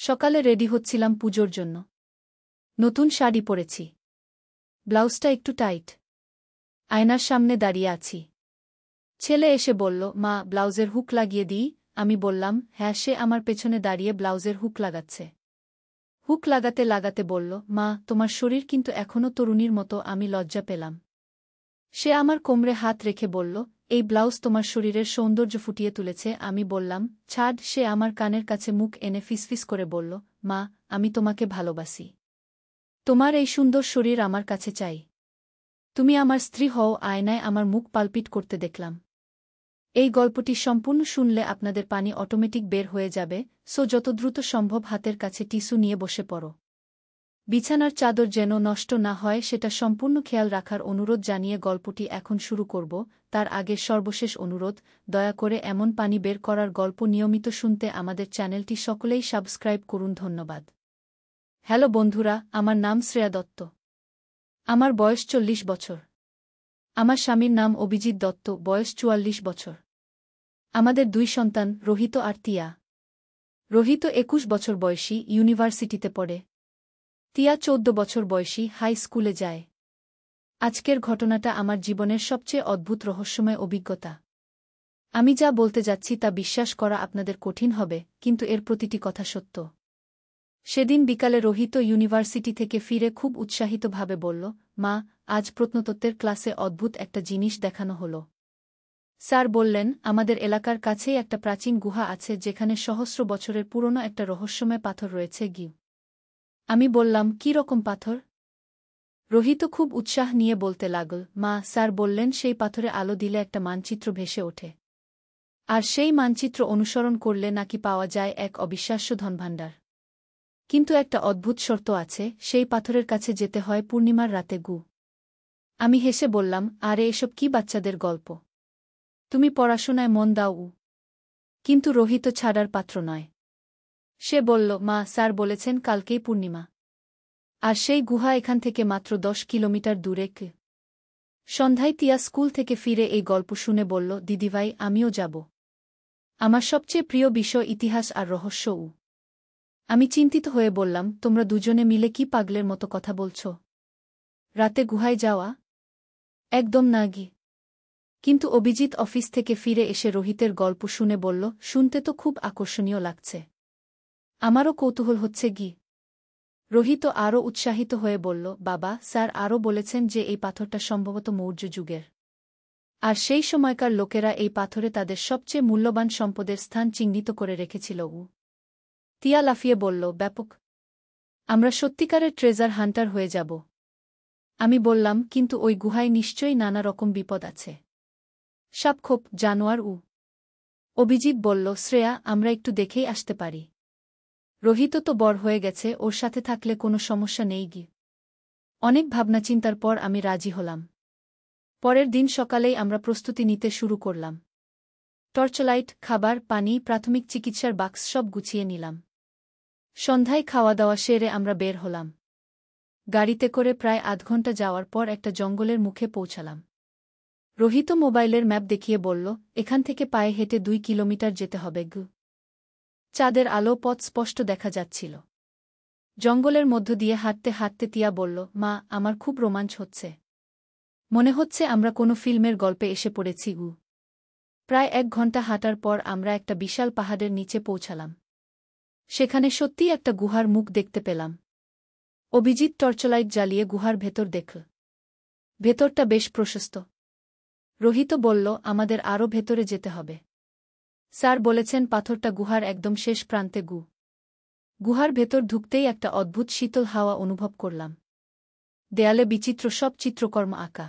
সকালে রেডি হচ্ছিলাম পুজোর জন্য। নতুন শাড়ি পরেছি। ব্লাউজটা একটু টাইট। আয়নার সামনে দাঁড়িয়ে আছি। ছেলে এসে বলল, মা, ব্লাউজের হুক লাগিয়ে দিই। আমি বললাম, হ্যাঁ। সে আমার পেছনে দাঁড়িয়ে ব্লাউজের হুক লাগাচ্ছে। হুক লাগাতে লাগাতে বলল, মা, তোমার শরীর কিন্তু এখনও তরুণীর মতো। আমি লজ্জা পেলাম। সে আমার কোমরে হাত রেখে বলল, এই ব্লাউজ তোমার শরীরের সৌন্দর্য ফুটিয়ে তুলেছে। আমি বললাম, ছাড়। সে আমার কানের কাছে মুখ এনে ফিসফিস করে বলল, মা, আমি তোমাকে ভালোবাসি। তোমার এই সুন্দর শরীর আমার কাছে চাই। তুমি আমার স্ত্রী হও। আয়নায় আমার মুখ পালপিট করতে দেখলাম। এই গল্পটি সম্পূর্ণ শুনলে আপনাদের পানি অটোমেটিক বের হয়ে যাবে, সো যত দ্রুত সম্ভব হাতের কাছে টিস্যু নিয়ে বসে পড়ো। বিছানার চাদর যেন নষ্ট না হয় সেটা সম্পূর্ণ খেয়াল রাখার অনুরোধ জানিয়ে গল্পটি এখন শুরু করব। তার আগে সর্বশেষ অনুরোধ, দয়া করে এমন পানি বের করার গল্প নিয়মিত শুনতে আমাদের চ্যানেলটি সকলেই সাবস্ক্রাইব করুন। ধন্যবাদ। হ্যালো বন্ধুরা, আমার নাম শ্রেয়া দত্ত। আমার বয়স 40 বছর। আমার স্বামীর নাম অভিজিৎ দত্ত, বয়স 44 বছর। আমাদের 2 সন্তান, রোহিত আর তিয়া। রোহিত 21 বছর বয়সী, ইউনিভার্সিটিতে পড়ে। তিয়া 14 বছর বয়সী, হাই স্কুলে যায়। আজকের ঘটনাটা আমার জীবনের সবচেয়ে অদ্ভুত রহস্যময় অভিজ্ঞতা। আমি যা বলতে যাচ্ছি তা বিশ্বাস করা আপনাদের কঠিন হবে, কিন্তু এর প্রতিটি কথা সত্য। সেদিন বিকালে রোহিত ইউনিভার্সিটি থেকে ফিরে খুব উৎসাহিতভাবে বলল, মা, আজ প্রত্নতত্ত্বের ক্লাসে অদ্ভুত একটা জিনিস দেখানো হলো। স্যার বললেন, আমাদের এলাকার কাছেই একটা প্রাচীন গুহা আছে যেখানে সহস্র বছরের পুরনো একটা রহস্যময় পাথর রয়েছে। আমি বললাম, কী রকম পাথর? রোহিত খুব উৎসাহ নিয়ে বলতে লাগল, মা, স্যার বললেন সেই পাথরে আলো দিলে একটা মানচিত্র ভেসে ওঠে। আর সেই মানচিত্র অনুসরণ করলে নাকি পাওয়া যায় এক অবিশ্বাস্য ধনভাণ্ডার। কিন্তু একটা অদ্ভুত শর্ত আছে, সেই পাথরের কাছে যেতে হয় পূর্ণিমার রাতে। আমি হেসে বললাম, আরে এসব কি বাচ্চাদের গল্প? তুমি পড়াশোনায় মন দাও। কিন্তু রোহিত ছাড়ার পাত্র নয়। সে বলল, মা, স্যার বলেছেন কালকেই পূর্ণিমা। আর সেই গুহা এখান থেকে মাত্র 10 কিলোমিটার দূরে। সন্ধ্যায় তিয়া স্কুল থেকে ফিরে এই গল্প শুনে বলল, দিদিভাই, আমিও যাব। আমার সবচেয়ে প্রিয় বিষয় ইতিহাস আর রহস্য। আমি চিন্তিত হয়ে বললাম, তোমরা দুজনে মিলে কি পাগলের মতো কথা বলছ? রাতে গুহায় যাওয়া? একদম না। কিন্তু অভিজিৎ অফিস থেকে ফিরে এসে রোহিতের গল্প শুনে বলল, শুনতে তো খুব আকর্ষণীয় লাগছে। আমারও কৌতূহল হচ্ছে। রোহিত আরও উৎসাহিত হয়ে বলল, বাবা, স্যার আরও বলেছেন যে এই পাথরটা সম্ভবত মৌর্য যুগের। আর সেই সময়কার লোকেরা এই পাথরে তাদের সবচেয়ে মূল্যবান সম্পদের স্থান চিহ্নিত করে রেখেছিল। তিয়া লাফিয়ে বলল, ব্যাপক! আমরা সত্যিকারের ট্রেজার হান্টার হয়ে যাব। আমি বললাম, কিন্তু ওই গুহায় নিশ্চয়ই নানা রকম বিপদ আছে। সাপখোপ, জানোয়ার। অভিজিৎ বলল, শ্রেয়া, আমরা একটু দেখেই আসতে পারি। রোহিত তো বড় হয়ে গেছে, ওর সাথে থাকলে কোনো সমস্যা নেই। অনেক ভাবনাচিন্তার পর আমি রাজি হলাম। পরের দিন সকালেই আমরা প্রস্তুতি নিতে শুরু করলাম। টর্চলাইট, খাবার, পানি, প্রাথমিক চিকিৎসার বাক্স সব গুছিয়ে নিলাম। সন্ধ্যায় খাওয়া দাওয়া সেরে আমরা বের হলাম। গাড়িতে করে প্রায় আধ ঘণ্টা যাওয়ার পর একটা জঙ্গলের মুখে পৌঁছালাম। রোহিত মোবাইলের ম্যাপ দেখিয়ে বলল, এখান থেকে পায়ে হেঁটে 2 কিলোমিটার যেতে হবে। চাঁদের আলো, পথ স্পষ্ট দেখা যাচ্ছিল। জঙ্গলের মধ্য দিয়ে হাঁটতে হাঁটতে তিয়া বলল, মা, আমার খুব রোমাঞ্চ হচ্ছে। মনে হচ্ছে আমরা কোনো ফিল্মের গল্পে এসে পড়েছি। প্রায় 1 ঘণ্টা হাঁটার পর আমরা একটা বিশাল পাহাড়ের নিচে পৌঁছালাম। সেখানে সত্যিই একটা গুহার মুখ দেখতে পেলাম। অভিজিৎ টর্চলাইট জ্বালিয়ে গুহার ভেতর দেখল। ভেতরটা বেশ প্রশস্ত। রোহিত বলল, আমাদের আরও ভেতরে যেতে হবে। স্যার বলেছেন পাথরটা গুহার একদম শেষ প্রান্তে। গুহার ভেতর ঢুকতেই একটা অদ্ভুত শীতল হাওয়া অনুভব করলাম। দেয়ালে বিচিত্র সব চিত্রকর্ম আঁকা।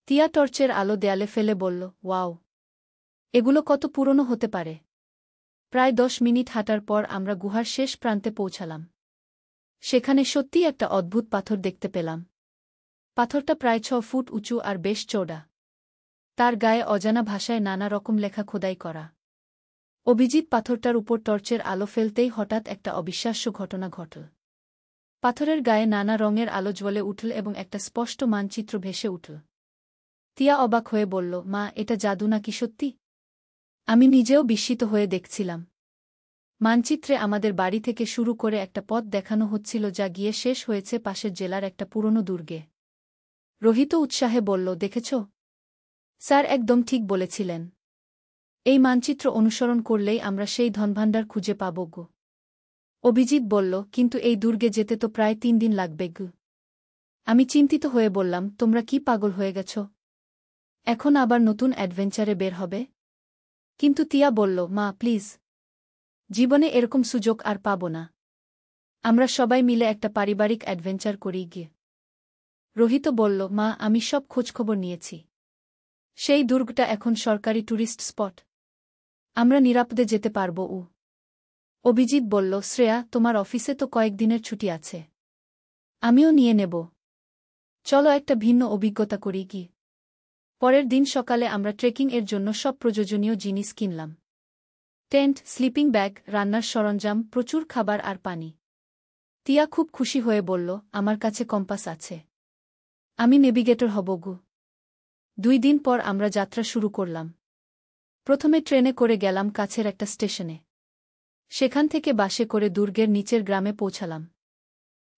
তিয়া টর্চের আলো দেয়ালে ফেলে বলল, ওয়াও! এগুলো কত পুরনো হতে পারে। প্রায় 10 মিনিট হাঁটার পর আমরা গুহার শেষ প্রান্তে পৌঁছালাম। সেখানে সত্যিই একটা অদ্ভুত পাথর দেখতে পেলাম। পাথরটা প্রায় 6 ফুট উঁচু আর বেশ চওড়া। তার গায়ে অজানা ভাষায় নানা রকম লেখা খোদাই করা। অভিজিৎ পাথরটার উপর টর্চের আলো ফেলতেই হঠাৎ একটা অবিশ্বাস্য ঘটনা ঘটল। পাথরের গায়ে নানা রঙের আলো জ্বলে উঠল এবং একটা স্পষ্ট মানচিত্র ভেসে উঠল। তিয়া অবাক হয়ে বলল, মা, এটা জাদু নাকি সত্যি? আমি নিজেও বিস্মিত হয়ে দেখছিলাম। মানচিত্রে আমাদের বাড়ি থেকে শুরু করে একটা পথ দেখানো হচ্ছিল যা গিয়ে শেষ হয়েছে পাশের জেলার একটা পুরনো দুর্গে। রোহিত উৎসাহে বলল, দেখেছ? স্যার একদম ঠিক বলেছিলেন। এই মানচিত্র অনুসরণ করলেই আমরা সেই ধনভাণ্ডার খুঁজে পাব গো। অভিজিৎ বলল, কিন্তু এই দুর্গে যেতে তো প্রায় 3 দিন লাগবে গো। আমি চিন্তিত হয়ে বললাম, তোমরা কি পাগল হয়ে গেছ? এখন আবার নতুন অ্যাডভেঞ্চারে বের হবে? কিন্তু তিয়া বলল, মা প্লিজ, জীবনে এরকম সুযোগ আর পাব না। আমরা সবাই মিলে একটা পারিবারিক অ্যাডভেঞ্চার করি গিয়ে। রোহিত বলল, মা আমি সব খোঁজখবর নিয়েছি। সেই দুর্গটা এখন সরকারি ট্যুরিস্ট স্পট। আমরা নিরাপদে যেতে পারব। অভিজিৎ বলল, শ্রেয়া তোমার অফিসে তো কয়েকদিনের ছুটি আছে, আমিও নিয়ে নেব। চলো একটা ভিন্ন অভিজ্ঞতা করি কি। পরের দিন সকালে আমরা ট্রেকিং এর জন্য সব প্রয়োজনীয় জিনিস কিনলাম। টেন্ট, স্লিপিং ব্যাগ, রান্নার সরঞ্জাম, প্রচুর খাবার আর পানি। তিয়া খুব খুশি হয়ে বলল, আমার কাছে কম্পাস আছে, আমি নেভিগেটর হব গো। 2 দিন পর আমরা যাত্রা শুরু করলাম। প্রথমে ট্রেনে করে গেলাম কাছের একটা স্টেশনে। সেখান থেকে বাসে করে দুর্গের নিচের গ্রামে পৌঁছালাম।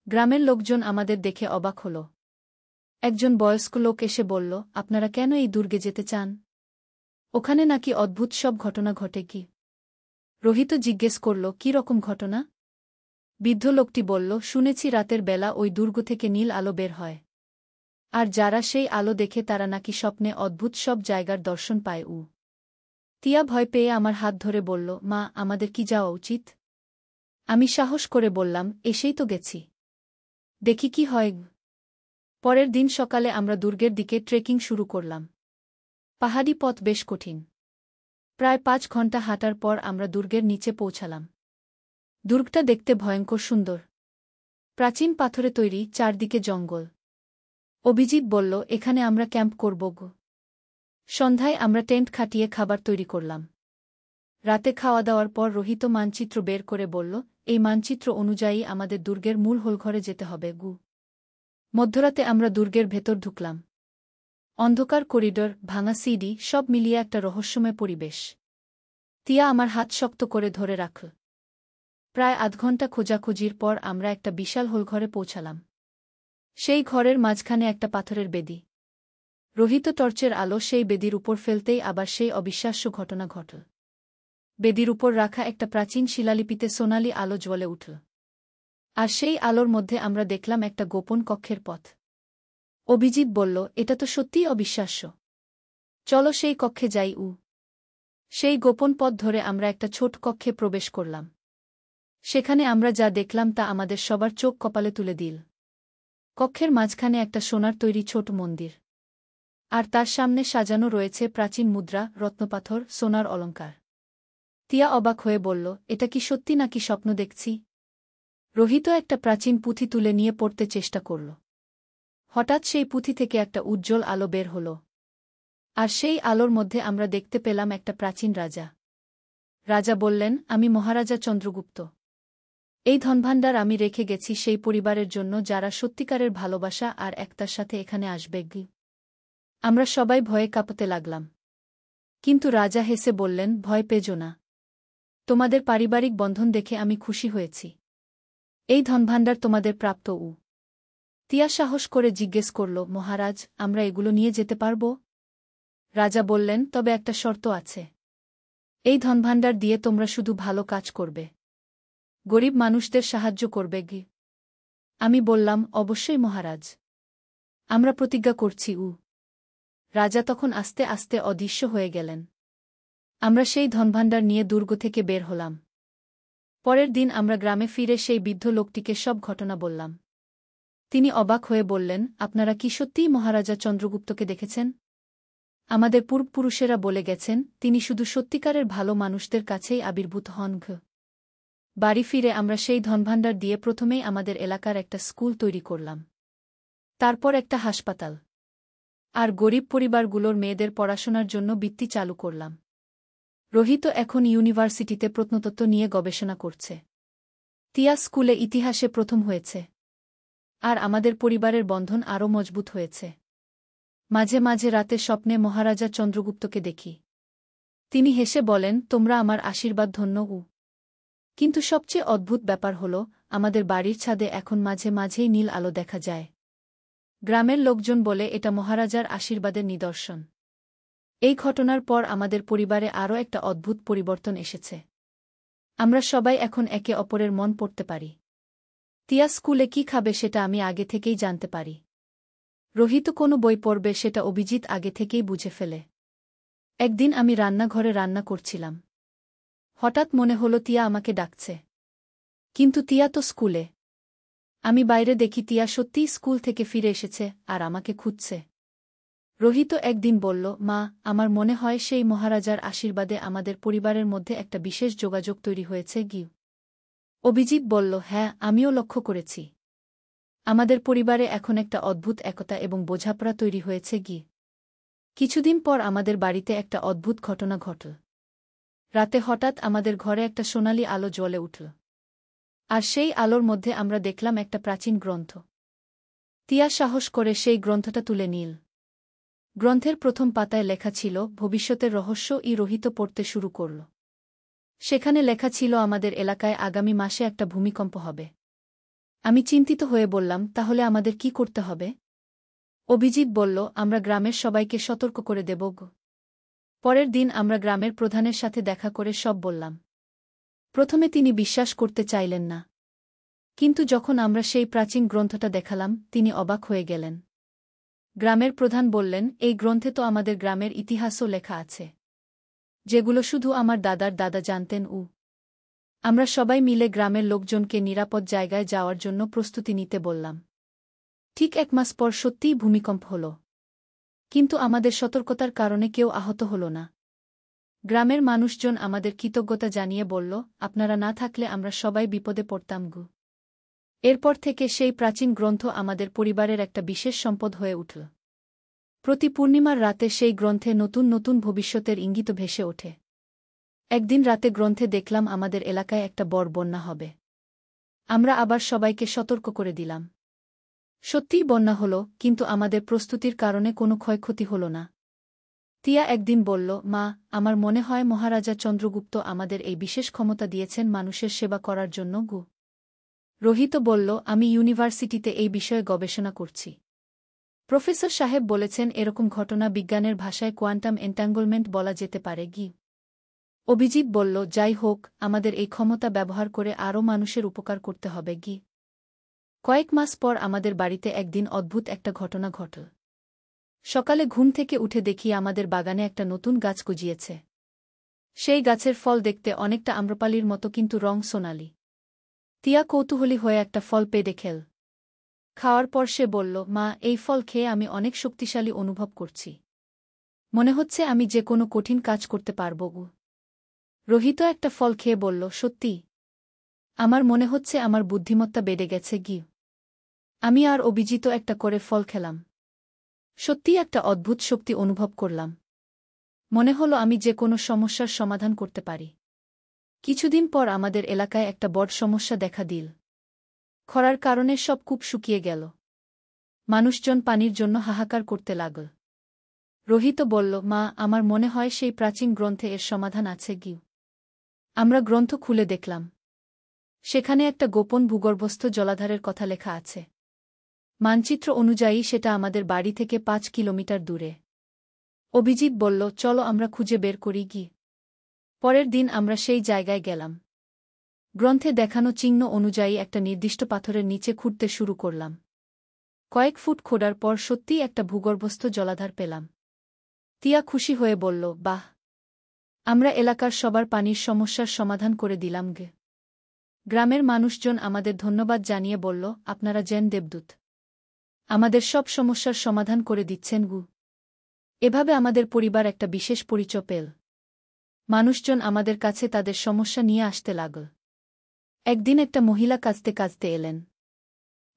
গ্রামের লোকজন আমাদের দেখে অবাক হল। একজন বয়স্ক লোক এসে বলল, আপনারা কেন এই দুর্গে যেতে চান? ওখানে নাকি অদ্ভুত সব ঘটনা ঘটে কি? রোহিত জিজ্ঞেস করল, কি রকম ঘটনা? বৃদ্ধ লোকটি বলল, শুনেছি রাতের বেলা ওই দুর্গ থেকে নীল আলো বের হয়, আর যারা সেই আলো দেখে তারা নাকি স্বপ্নে অদ্ভুত সব জায়গার দর্শন পায়। তিয়া ভয় পেয়ে আমার হাত ধরে বলল, মা আমাদের কি যাওয়া উচিত? আমি সাহস করে বললাম, এসেই তো গেছি, দেখি কি হয়। পরের দিন সকালে আমরা দুর্গের দিকে ট্রেকিং শুরু করলাম। পাহাড়ি পথ বেশ কঠিন। প্রায় 5 ঘন্টা হাঁটার পর আমরা দুর্গের নিচে পৌঁছালাম। দুর্গটা দেখতে ভয়ঙ্কর সুন্দর। প্রাচীন পাথরে তৈরি, চারদিকে জঙ্গল। অভিজিৎ বলল, এখানে আমরা ক্যাম্প করব গো। সন্ধ্যায় আমরা টেন্ট খাটিয়ে খাবার তৈরি করলাম। রাতে খাওয়া দাওয়ার পর রোহিত মানচিত্র বের করে বলল, এই মানচিত্র অনুযায়ী আমাদের দুর্গের মূল হোলঘরে যেতে হবে গু। মধ্যরাতে আমরা দুর্গের ভেতর ঢুকলাম। অন্ধকার করিডর, ভাঙা সিঁড়ি, সব মিলিয়ে একটা রহস্যময় পরিবেশ। তিয়া আমার হাত শক্ত করে ধরে রাখল। প্রায় আধ ঘণ্টা খোঁজাখুঁজির পর আমরা একটা বিশাল হোলঘরে পৌঁছালাম। সেই ঘরের মাঝখানে একটা পাথরের বেদি। রোহিত টর্চের আলো সেই বেদির উপর ফেলতেই আবার সেই অবিশ্বাস্য ঘটনা ঘটল। বেদির উপর রাখা একটা প্রাচীন শিলালিপিতে সোনালি আলো জ্বলে উঠল। আর সেই আলোর মধ্যে আমরা দেখলাম একটা গোপন কক্ষের পথ। অভিজিৎ বলল, এটা তো সত্যিই অবিশ্বাস্য। চলো সেই কক্ষে যাই। সেই গোপন পথ ধরে আমরা একটা ছোট কক্ষে প্রবেশ করলাম। সেখানে আমরা যা দেখলাম তা আমাদের সবার চোখ কপালে তুলে দিল। কক্ষের মাঝখানে একটা সোনার তৈরি ছোট মন্দির, আর তার সামনে সাজানো রয়েছে প্রাচীন মুদ্রা, রত্নপাথর, সোনার অলংকার। তিয়া অবাক হয়ে বলল, এটা কি সত্যি নাকি স্বপ্ন দেখছি? রোহিত একটা প্রাচীন পুঁথি তুলে নিয়ে পড়তে চেষ্টা করল। হঠাৎ সেই পুঁথি থেকে একটা উজ্জ্বল আলো বের হল, আর সেই আলোর মধ্যে আমরা দেখতে পেলাম একটা প্রাচীন রাজা। রাজা বললেন, আমি মহারাজা চন্দ্রগুপ্ত। এই ধনভাণ্ডার আমি রেখে গেছি সেই পরিবারের জন্য যারা সত্যিকারের ভালোবাসা আর একতার সাথে এখানে আসবে। আমরা সবাই ভয়ে কাঁপতে লাগলাম। কিন্তু রাজা হেসে বললেন, ভয় পেজো না, তোমাদের পারিবারিক বন্ধন দেখে আমি খুশি হয়েছি। এই ধনভাণ্ডার তোমাদের প্রাপ্ত। তিয়া সাহস করে জিজ্ঞেস করল, মহারাজ আমরা এগুলো নিয়ে যেতে পারব? রাজা বললেন, তবে একটা শর্ত আছে। এই ধনভাণ্ডার দিয়ে তোমরা শুধু ভালো কাজ করবে, গরিব মানুষদের সাহায্য করবে। আমি বললাম, অবশ্যই মহারাজ, আমরা প্রতিজ্ঞা করছি। রাজা তখন আস্তে আস্তে অদৃশ্য হয়ে গেলেন। আমরা সেই ধনভাণ্ডার নিয়ে দুর্গ থেকে বের হলাম। পরের দিন আমরা গ্রামে ফিরে সেই বৃদ্ধ লোকটিকে সব ঘটনা বললাম। তিনি অবাক হয়ে বললেন, আপনারা কি সত্যিই মহারাজা চন্দ্রগুপ্তকে দেখেছেন? আমাদের পূর্বপুরুষেরা বলে গেছেন, তিনি শুধু সত্যিকারের ভালো মানুষদের কাছেই আবির্ভূত হন। বাড়ি ফিরে আমরা সেই ধনভাণ্ডার দিয়ে প্রথমেই আমাদের এলাকার একটা স্কুল তৈরি করলাম, তারপর একটা হাসপাতাল, আর গরিব পরিবারগুলোর মেয়েদের পড়াশোনার জন্য বৃত্তি চালু করলাম। রোহিত এখন ইউনিভার্সিটিতে প্রত্নতত্ত্ব নিয়ে গবেষণা করছে। তিয়া স্কুলে ইতিহাসে প্রথম হয়েছে। আর আমাদের পরিবারের বন্ধন আরও মজবুত হয়েছে। মাঝে মাঝে রাতে স্বপ্নে মহারাজা চন্দ্রগুপ্তকে দেখি। তিনি হেসে বলেন, তোমরা আমার আশীর্বাদ ধন্য। কিন্তু সবচেয়ে অদ্ভুত ব্যাপার হল আমাদের বাড়ির ছাদে এখন মাঝে মাঝেই নীল আলো দেখা যায়। গ্রামের লোকজন বলে এটা মহারাজার আশীর্বাদের নিদর্শন। এই ঘটনার পর আমাদের পরিবারে আরও একটা অদ্ভুত পরিবর্তন এসেছে। আমরা সবাই এখন একে অপরের মন পড়তে পারি। তিয়া স্কুলে কি খাবে সেটা আমি আগে থেকেই জানতে পারি। রোহিত কোনো বই পড়বে সেটা অভিজিৎ আগে থেকেই বুঝে ফেলে। একদিন আমি রান্নাঘরে রান্না করছিলাম। হঠাৎ মনে হলো তিয়া আমাকে ডাকছে। কিন্তু তিয়া তো স্কুলে। আমি বাইরে দেখি তিয়া সত্যিই স্কুল থেকে ফিরে এসেছে আর আমাকে খুঁজছে। রোহিত একদিন বলল, মা, আমার মনে হয় সেই মহারাজার আশীর্বাদে আমাদের পরিবারের মধ্যে একটা বিশেষ যোগাযোগ তৈরি হয়েছে গিয়ে। অভিজিৎ বলল, হ্যাঁ, আমিও লক্ষ্য করেছি। আমাদের পরিবারে এখন একটা অদ্ভুত একতা এবং বোঝাপড়া তৈরি হয়েছে গিয়ে। কিছুদিন পর আমাদের বাড়িতে একটা অদ্ভুত ঘটনা ঘটল। রাতে হঠাৎ আমাদের ঘরে একটা সোনালি আলো জ্বলে উঠল। আর সেই আলোর মধ্যে আমরা দেখলাম একটা প্রাচীন গ্রন্থ। তিয়া সাহস করে সেই গ্রন্থটা তুলে নিল। গ্রন্থের প্রথম পাতায় লেখা ছিল ভবিষ্যতের রহস্য। রোহিত পড়তে শুরু করল। সেখানে লেখা ছিল আমাদের এলাকায় আগামী মাসে একটা ভূমিকম্প হবে। আমি চিন্তিত হয়ে বললাম, তাহলে আমাদের কি করতে হবে? অভিজিৎ বলল, আমরা গ্রামের সবাইকে সতর্ক করে দেব গো। পরের দিন আমরা গ্রামের প্রধানের সাথে দেখা করে সব বললাম। প্রথমে তিনি বিশ্বাস করতে চাইলেন না। কিন্তু যখন আমরা সেই প্রাচীন গ্রন্থটা দেখালাম, তিনি অবাক হয়ে গেলেন। গ্রামের প্রধান বললেন, এই গ্রন্থে তো আমাদের গ্রামের ইতিহাসও লেখা আছে, যেগুলো শুধু আমার দাদার দাদা জানতেন। আমরা সবাই মিলে গ্রামের লোকজনকে নিরাপদ জায়গায় যাওয়ার জন্য প্রস্তুতি নিতে বললাম। ঠিক 1 মাস পর সত্যিই ভূমিকম্প হল। কিন্তু আমাদের সতর্কতার কারণে কেউ আহত হল না। গ্রামের মানুষজন আমাদের কৃতজ্ঞতা জানিয়ে বলল, আপনারা না থাকলে আমরা সবাই বিপদে পড়তাম গো। এরপর থেকে সেই প্রাচীন গ্রন্থ আমাদের পরিবারের একটা বিশেষ সম্পদ হয়ে উঠল। প্রতি পূর্ণিমার রাতে সেই গ্রন্থে নতুন নতুন ভবিষ্যতের ইঙ্গিত ভেসে ওঠে। একদিন রাতে গ্রন্থে দেখলাম আমাদের এলাকায় একটা বড় বন্যা হবে। আমরা আবার সবাইকে সতর্ক করে দিলাম। সত্যিই বন্যা হল, কিন্তু আমাদের প্রস্তুতির কারণে কোনো ক্ষয়ক্ষতি হল না। তিয়া একদিন বলল, মা, আমার মনে হয় মহারাজা চন্দ্রগুপ্ত আমাদের এই বিশেষ ক্ষমতা দিয়েছেন মানুষের সেবা করার জন্য গো। রোহিত বলল, আমি ইউনিভার্সিটিতে এই বিষয়ে গবেষণা করছি। প্রফেসর সাহেব বলেছেন এরকম ঘটনা বিজ্ঞানের ভাষায় কোয়ান্টাম এন্ট্যাঙ্গলমেন্ট বলা যেতে পারে গি। অভিজিৎ বলল, যাই হোক, আমাদের এই ক্ষমতা ব্যবহার করে আরও মানুষের উপকার করতে হবে গি। কয়েক মাস পর আমাদের বাড়িতে একদিন অদ্ভুত একটা ঘটনা ঘটল। সকালে ঘুম থেকে উঠে দেখি আমাদের বাগানে একটা নতুন গাছ গজিয়েছে। সেই গাছের ফল দেখতে অনেকটা আম্রপালির মতো, কিন্তু রং সোনালি। তিয়া কৌতূহলী হয়ে একটা ফল পেড়ে খেল। খাওয়ার পর সে বলল, মা, এই ফল খেয়ে আমি অনেক শক্তিশালী অনুভব করছি। মনে হচ্ছে আমি যে কোনো কঠিন কাজ করতে পারব গো। রোহিত একটা ফল খেয়ে বলল, সত্যি? আমার মনে হচ্ছে আমার বুদ্ধিমত্তা বেড়ে গেছে গি। আমি আর অভিজিৎ একটা করে ফল খেলাম। সত্যিই একটা অদ্ভুত শক্তি অনুভব করলাম। মনে হলো আমি যে কোনো সমস্যার সমাধান করতে পারি। কিছুদিন পর আমাদের এলাকায় একটা বড় সমস্যা দেখা দিল। খরার কারণে সব কূপ শুকিয়ে গেল। মানুষজন পানির জন্য হাহাকার করতে লাগল। রোহিত বলল, মা, আমার মনে হয় সেই প্রাচীন গ্রন্থে এর সমাধান আছে গি। আমরা গ্রন্থ খুলে দেখলাম। সেখানে একটা গোপন ভূগর্ভস্থ জলাধারের কথা লেখা আছে। মানচিত্র অনুযায়ী সেটা আমাদের বাড়ি থেকে 5 কিলোমিটার দূরে। অভিজিৎ বলল, চলো আমরা খুঁজে বের করি গি। পরের দিন আমরা সেই জায়গায় গেলাম। গ্রন্থে দেখানো চিহ্ন অনুযায়ী একটা নির্দিষ্ট পাথরের নিচে খুঁড়তে শুরু করলাম। কয়েক ফুট খোঁড়ার পর সত্যিই একটা ভূগর্ভস্থ জলাধার পেলাম। তিয়া খুশি হয়ে বলল, বাহ, আমরা এলাকার সবার পানির সমস্যার সমাধান করে দিলাম গে। গ্রামের মানুষজন আমাদের ধন্যবাদ জানিয়ে বলল, আপনারা যেন দেবদূত, আমাদের সব সমস্যার সমাধান করে দিচ্ছেন গু। এভাবে আমাদের পরিবার একটা বিশেষ পরিচয় পেল। মানুষজন আমাদের কাছে তাদের সমস্যা নিয়ে আসতে লাগল। একদিন একটা মহিলা কাঁদতে কাঁদতে এলেন।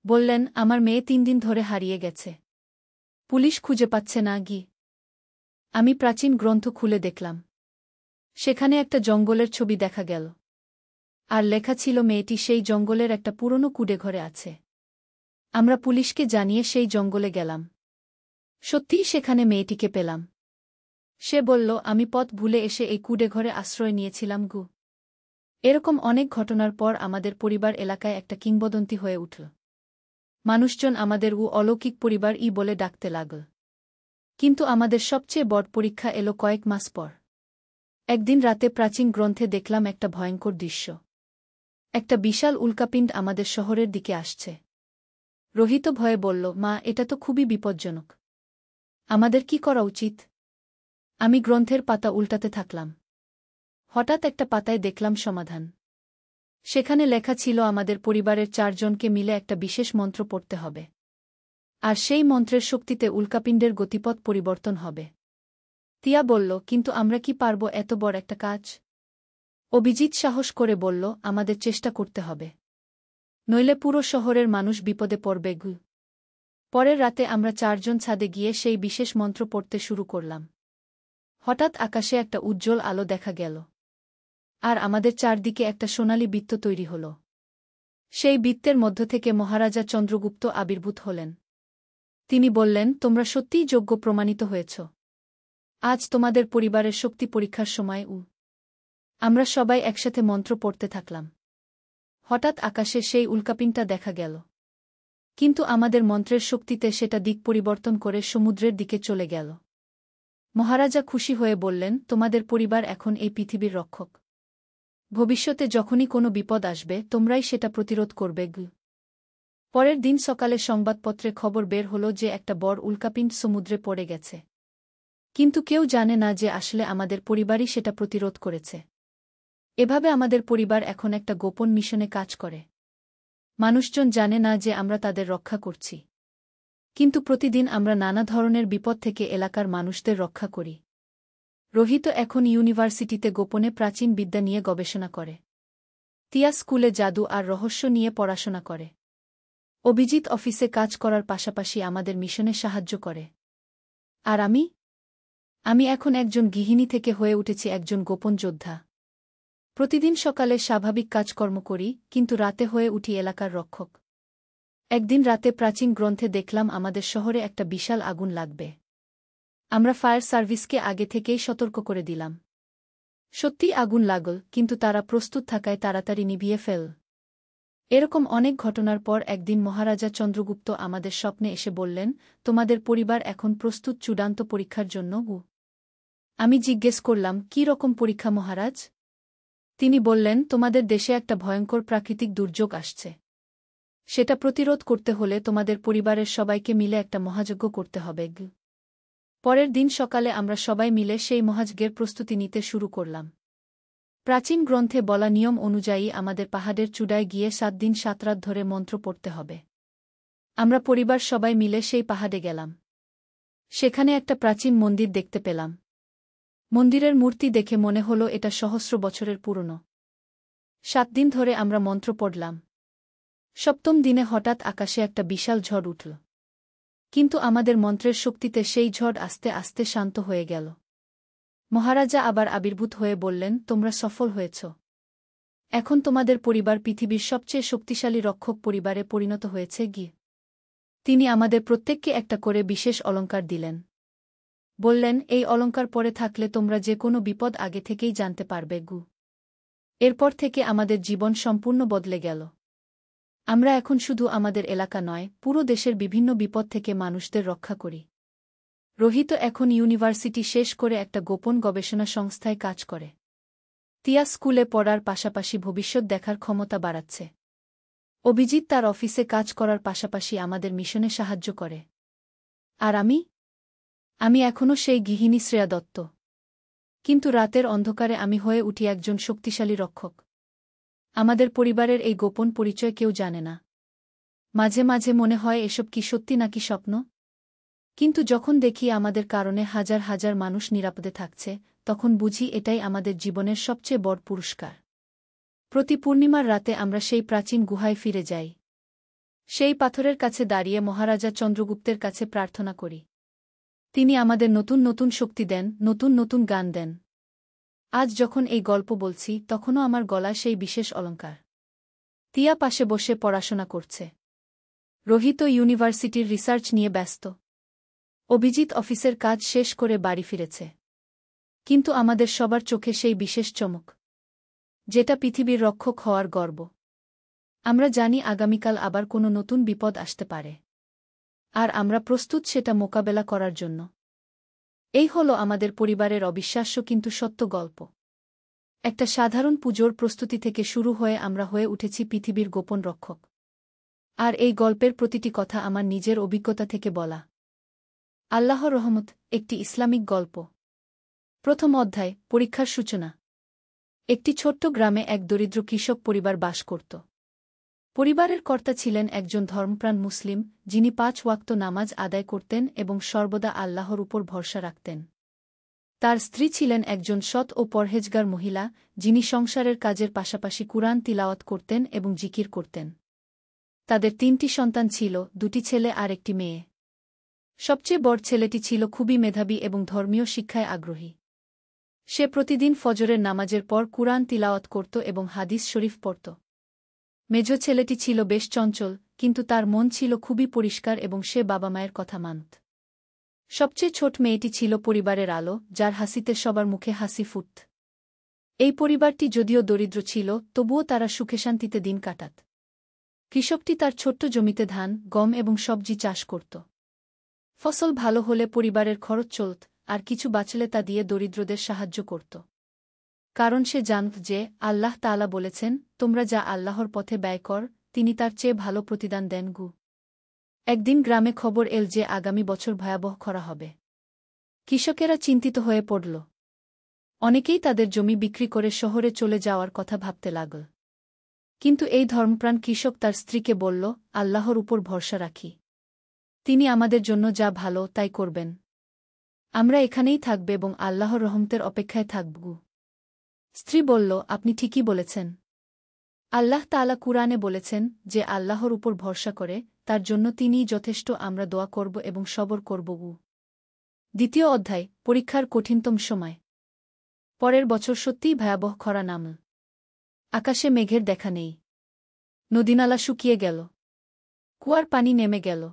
বললেন, আমার মেয়ে 3 দিন ধরে হারিয়ে গেছে। পুলিশ খুঁজে পাচ্ছে না গি। আমি প্রাচীন গ্রন্থ খুলে দেখলাম। সেখানে একটা জঙ্গলের ছবি দেখা গেল। আর লেখা ছিল মেয়েটি সেই জঙ্গলের একটা পুরনো কুঁড়েঘরে আছে। আমরা পুলিশকে জানিয়ে সেই জঙ্গলে গেলাম। সত্যিই সেখানে মেয়েটিকে পেলাম। সে বলল, আমি পথ ভুলে এসে এই কুঁড়েঘরে আশ্রয় নিয়েছিলাম গু। এরকম অনেক ঘটনার পর আমাদের পরিবার এলাকায় একটা কিংবদন্তি হয়ে উঠল। মানুষজন আমাদের অলৌকিক পরিবার বলে ডাকতে লাগল। কিন্তু আমাদের সবচেয়ে বড় পরীক্ষা এলো কয়েক মাস পর। একদিন রাতে প্রাচীন গ্রন্থে দেখলাম একটা ভয়ঙ্কর দৃশ্য। একটা বিশাল উল্কাপিণ্ড আমাদের শহরের দিকে আসছে। রোহিত ভয়ে বলল, মা, এটা তো খুবই বিপজ্জনক। আমাদের কি করা উচিত? আমি গ্রন্থের পাতা উল্টাতে থাকলাম। হঠাৎ একটা পাতায় দেখলাম সমাধান। সেখানে লেখা ছিল আমাদের পরিবারের 4 জনকে মিলে একটা বিশেষ মন্ত্র পড়তে হবে। আর সেই মন্ত্রের শক্তিতে উল্কাপিণ্ডের গতিপথ পরিবর্তন হবে। তিয়া বলল, কিন্তু আমরা কি পারব এত বড় একটা কাজ? অভিজিৎ সাহস করে বলল, আমাদের চেষ্টা করতে হবে। নইলে পুরো শহরের মানুষ বিপদে পড়বে। পরের রাতে আমরা 4 জন ছাদে গিয়ে সেই বিশেষ মন্ত্র পড়তে শুরু করলাম। হঠাৎ আকাশে একটা উজ্জ্বল আলো দেখা গেল। আর আমাদের চারদিকে একটা সোনালি বৃত্ত তৈরি হল। সেই বৃত্তের মধ্য থেকে মহারাজা চন্দ্রগুপ্ত আবির্ভূত হলেন। তিনি বললেন, তোমরা সত্যিই যোগ্য প্রমাণিত হয়েছ। আজ তোমাদের পরিবারের শক্তি পরীক্ষার সময়। আমরা সবাই একসাথে মন্ত্র পড়তে থাকলাম। হঠাৎ আকাশে সেই উল্কাপিণ্ডটা দেখা গেল। কিন্তু আমাদের মন্ত্রের শক্তিতে সেটা দিক পরিবর্তন করে সমুদ্রের দিকে চলে গেল। মহারাজা খুশি হয়ে বললেন, তোমাদের পরিবার এখন এই পৃথিবীর রক্ষক। ভবিষ্যতে যখনই কোনো বিপদ আসবে তোমরাই সেটা প্রতিরোধ করবে। পরের দিন সকালে সংবাদপত্রে খবর বের হল যে একটা বড় উল্কাপিণ্ড সমুদ্রে পড়ে গেছে। কিন্তু কেউ জানে না যে আসলে আমাদের পরিবারই সেটা প্রতিরোধ করেছে। এভাবে আমাদের পরিবার এখন একটা গোপন মিশনে কাজ করে। মানুষজন জানে না যে আমরা তাদের রক্ষা করছি। কিন্তু প্রতিদিন আমরা নানা ধরনের বিপদ থেকে এলাকার মানুষদের রক্ষা করি। রোহিত এখন ইউনিভার্সিটিতে গোপনে প্রাচীন বিদ্যা নিয়ে গবেষণা করে। তিয়া স্কুলে জাদু আর রহস্য নিয়ে পড়াশোনা করে। অভিজিৎ অফিসে কাজ করার পাশাপাশি আমাদের মিশনে সাহায্য করে। আর আমি এখন একজন গৃহিণী থেকে হয়ে উঠেছি একজন গোপন যোদ্ধা। প্রতিদিন সকালে স্বাভাবিক কাজকর্ম করি, কিন্তু রাতে হয়ে উঠি এলাকার রক্ষক। একদিন রাতে প্রাচীন গ্রন্থে দেখলাম আমাদের শহরে একটা বিশাল আগুন লাগবে। আমরা ফায়ার সার্ভিসকে আগে থেকেই সতর্ক করে দিলাম। সত্যিই আগুন লাগল, কিন্তু তারা প্রস্তুত থাকায় তাড়াতাড়ি নিভিয়ে ফেল। এরকম অনেক ঘটনার পর একদিন মহারাজা চন্দ্রগুপ্ত আমাদের স্বপ্নে এসে বললেন, তোমাদের পরিবার এখন প্রস্তুত চূড়ান্ত পরীক্ষার জন্য। আমি জিজ্ঞেস করলাম, কী রকম পরীক্ষা মহারাজ? তিনি বললেন, তোমাদের দেশে একটা ভয়ঙ্কর প্রাকৃতিক দুর্যোগ আসছে। সেটা প্রতিরোধ করতে হলে তোমাদের পরিবারের সবাইকে মিলে একটা মহাযজ্ঞ করতে হবে। পরের দিন সকালে আমরা সবাই মিলে সেই মহাযজ্ঞের প্রস্তুতি নিতে শুরু করলাম। প্রাচীন গ্রন্থে বলা নিয়ম অনুযায়ী আমাদের পাহাড়ের চূড়ায় গিয়ে 7 দিন 7 রাত ধরে মন্ত্র পড়তে হবে। আমরা পরিবার সবাই মিলে সেই পাহাড়ে গেলাম। সেখানে একটা প্রাচীন মন্দির দেখতে পেলাম। মন্দিরের মূর্তি দেখে মনে হলো এটা সহস্র বছরের পুরনো। 7 দিন ধরে আমরা মন্ত্র পড়লাম। 7ম দিনে হঠাৎ আকাশে একটা বিশাল ঝড় উঠল। কিন্তু আমাদের মন্ত্রের শক্তিতে সেই ঝড় আস্তে আস্তে শান্ত হয়ে গেল। মহারাজা আবার আবির্ভূত হয়ে বললেন, তোমরা সফল হয়েছ। এখন তোমাদের পরিবার পৃথিবীর সবচেয়ে শক্তিশালী রক্ষক পরিবারে পরিণত হয়েছে। তিনি আমাদের প্রত্যেককে একটা করে বিশেষ অলংকার দিলেন। বললেন, এই অলংকার পরে থাকলে তোমরা যে কোনো বিপদ আগে থেকেই জানতে পারবে। এরপর থেকে আমাদের জীবন সম্পূর্ণ বদলে গেল। আমরা এখন শুধু আমাদের এলাকা নয়, পুরো দেশের বিভিন্ন বিপদ থেকে মানুষদের রক্ষা করি। রোহিত এখন ইউনিভার্সিটি শেষ করে একটা গোপন গবেষণা সংস্থায় কাজ করে। তিয়া স্কুলে পড়ার পাশাপাশি ভবিষ্যৎ দেখার ক্ষমতা বাড়াচ্ছে। অভিজিৎ তার অফিসে কাজ করার পাশাপাশি আমাদের মিশনে সাহায্য করে। আর আমি এখনও সেই গৃহিণী শ্রেয়া দত্ত। কিন্তু রাতের অন্ধকারে আমি হয়ে উঠি একজন শক্তিশালী রক্ষক। আমাদের পরিবারের এই গোপন পরিচয় কেউ জানে না। মাঝে মাঝে মনে হয় এসব কি সত্যি নাকি স্বপ্ন। কিন্তু যখন দেখি আমাদের কারণে হাজার হাজার মানুষ নিরাপদে থাকছে, তখন বুঝি এটাই আমাদের জীবনের সবচেয়ে বড় পুরস্কার। প্রতি পূর্ণিমার রাতে আমরা সেই প্রাচীন গুহায় ফিরে যাই। সেই পাথরের কাছে দাঁড়িয়ে মহারাজা চন্দ্রগুপ্তের কাছে প্রার্থনা করি। তিনি আমাদের নতুন নতুন শক্তি দেন, নতুন নতুন গান দেন। আজ যখন এই গল্প বলছি তখনও আমার গলায় সেই বিশেষ অলংকার। তিয়া পাশে বসে পড়াশোনা করছে। রোহিত ইউনিভার্সিটির রিসার্চ নিয়ে ব্যস্ত। অভিজিৎ অফিসের কাজ শেষ করে বাড়ি ফিরেছে। কিন্তু আমাদের সবার চোখে সেই বিশেষ চমক। যেটা পৃথিবীর রক্ষক হওয়ার গর্ব। আমরা জানি আগামীকাল আবার কোনো নতুন বিপদ আসতে পারে। আর আমরা প্রস্তুত সেটা মোকাবেলা করার জন্য। এই হলো আমাদের পরিবারের অবিশ্বাস্য কিন্তু সত্য গল্প। একটা সাধারণ পুজোর প্রস্তুতি থেকে শুরু হয়ে আমরা হয়ে উঠেছি পৃথিবীর গোপন রক্ষক। আর এই গল্পের প্রতিটি কথা আমার নিজের অভিজ্ঞতা থেকে বলা। আল্লাহর রহমত, একটি ইসলামিক গল্প। প্রথম অধ্যায়, পরীক্ষার সূচনা। একটি ছোট্ট গ্রামে এক দরিদ্র কৃষক পরিবার বাস করত। পরিবারের কর্তা ছিলেন একজন ধর্মপ্রাণ মুসলিম, যিনি 5 ওয়াক্ত নামাজ আদায় করতেন এবং সর্বদা আল্লাহর উপর ভরসা রাখতেন। তার স্ত্রী ছিলেন একজন সৎ ও পরহেজগার মহিলা, যিনি সংসারের কাজের পাশাপাশি কুরআন তিলাওয়াত করতেন এবং জিকির করতেন। তাদের 3টি সন্তান ছিল, 2টি ছেলে আর 1টি মেয়ে। সবচেয়ে বড় ছেলেটি ছিল খুবই মেধাবী এবং ধর্মীয় শিক্ষায় আগ্রহী। সে প্রতিদিন ফজরের নামাজের পর কুরআন তিলাওয়াত করত এবং হাদিস শরীফ পড়ত। মেজ ছেলেটি ছিল বেশ চঞ্চল, কিন্তু তার মন ছিল খুবই পরিষ্কার এবং সে বাবা মায়ের কথা মানত। সবচেয়ে ছোট মেয়েটি ছিল পরিবারের আলো, যার হাসিতে সবার মুখে হাসি ফুটত। এই পরিবারটি যদিও দরিদ্র ছিল, তবুও তারা সুখে শান্তিতে দিন কাটাত। কৃষকটি তার ছোট্ট জমিতে ধান, গম এবং সবজি চাষ করত। ফসল ভালো হলে পরিবারের খরচ চলত, আর কিছু বাঁচলে তা দিয়ে দরিদ্রদের সাহায্য করত। কারণ সে জানত যে আল্লাহ তাআলা বলেছেন, তোমরা যা আল্লাহর পথে ব্যয় কর, তিনি তার চেয়ে ভালো প্রতিদান দেন গু। একদিন গ্রামে খবর এল যে আগামী বছর ভয়াবহ খরা হবে। কৃষকেরা চিন্তিত হয়ে পড়ল। অনেকেই তাদের জমি বিক্রি করে শহরে চলে যাওয়ার কথা ভাবতে লাগল। কিন্তু এই ধর্মপ্রাণ কৃষক তার স্ত্রীকে বলল, আল্লাহর উপর ভরসা রাখি। তিনি আমাদের জন্য যা ভালো তাই করবেন। আমরা এখানেই থাকব এবং আল্লাহর রহমতের অপেক্ষায় থাকব। স্ত্রী বলল, আপনি ঠিকই বলেছেন। আল্লাহ তাআলা কুরআনে বলেছেন, যে আল্লাহর উপর ভরসা করে, তার জন্য তিনিই যথেষ্ট। আমরা দোয়া করব এবং সবর করব। দ্বিতীয় অধ্যায়, পরীক্ষার কঠিনতম সময়। পরের বছর সত্যিই ভয়াবহ খরা নামল। আকাশে মেঘের দেখা নেই। নদীনালা শুকিয়ে গেল। কুয়ার পানি নেমে গেল।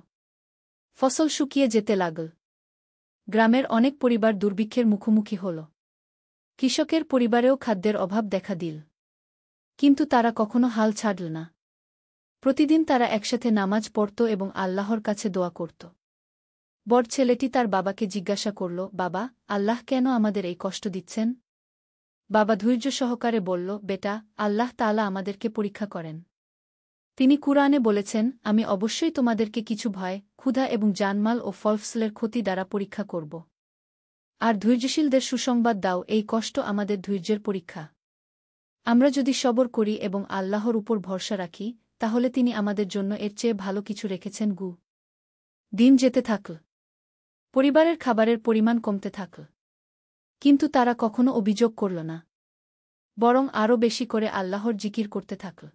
ফসল শুকিয়ে যেতে লাগল। গ্রামের অনেক পরিবার দুর্ভিক্ষের মুখোমুখি হল। কৃষকের পরিবারেও খাদ্যের অভাব দেখা দিল। কিন্তু তারা কখনো হাল ছাড়ল না। প্রতিদিন তারা একসাথে নামাজ পড়ত এবং আল্লাহর কাছে দোয়া করত। বড় ছেলেটি তার বাবাকে জিজ্ঞাসা করল, বাবা, আল্লাহ কেন আমাদের এই কষ্ট দিচ্ছেন? বাবা ধৈর্য সহকারে বলল, বেটা, আল্লাহ তাআলা আমাদেরকে পরীক্ষা করেন। তিনি কুরআনে বলেছেন, আমি অবশ্যই তোমাদেরকে কিছু ভয়, ক্ষুধা এবং জানমাল ও ফসলের ক্ষতি দ্বারা পরীক্ষা করব। আর ধৈর্যশীলদের সুসংবাদ দাও, এই কষ্ট আমাদের ধৈর্যের পরীক্ষা। আমরা যদি সবর করি এবং আল্লাহর উপর ভরসা রাখি, তাহলে তিনি আমাদের জন্য এর চেয়ে ভালো কিছু রেখেছেন গু। দিন যেতে থাকল। পরিবারের খাবারের পরিমাণ কমতে থাকল। কিন্তু তারা কখনো অভিযোগ করল না। বরং আরও বেশি করে আল্লাহর জিকির করতে থাকল।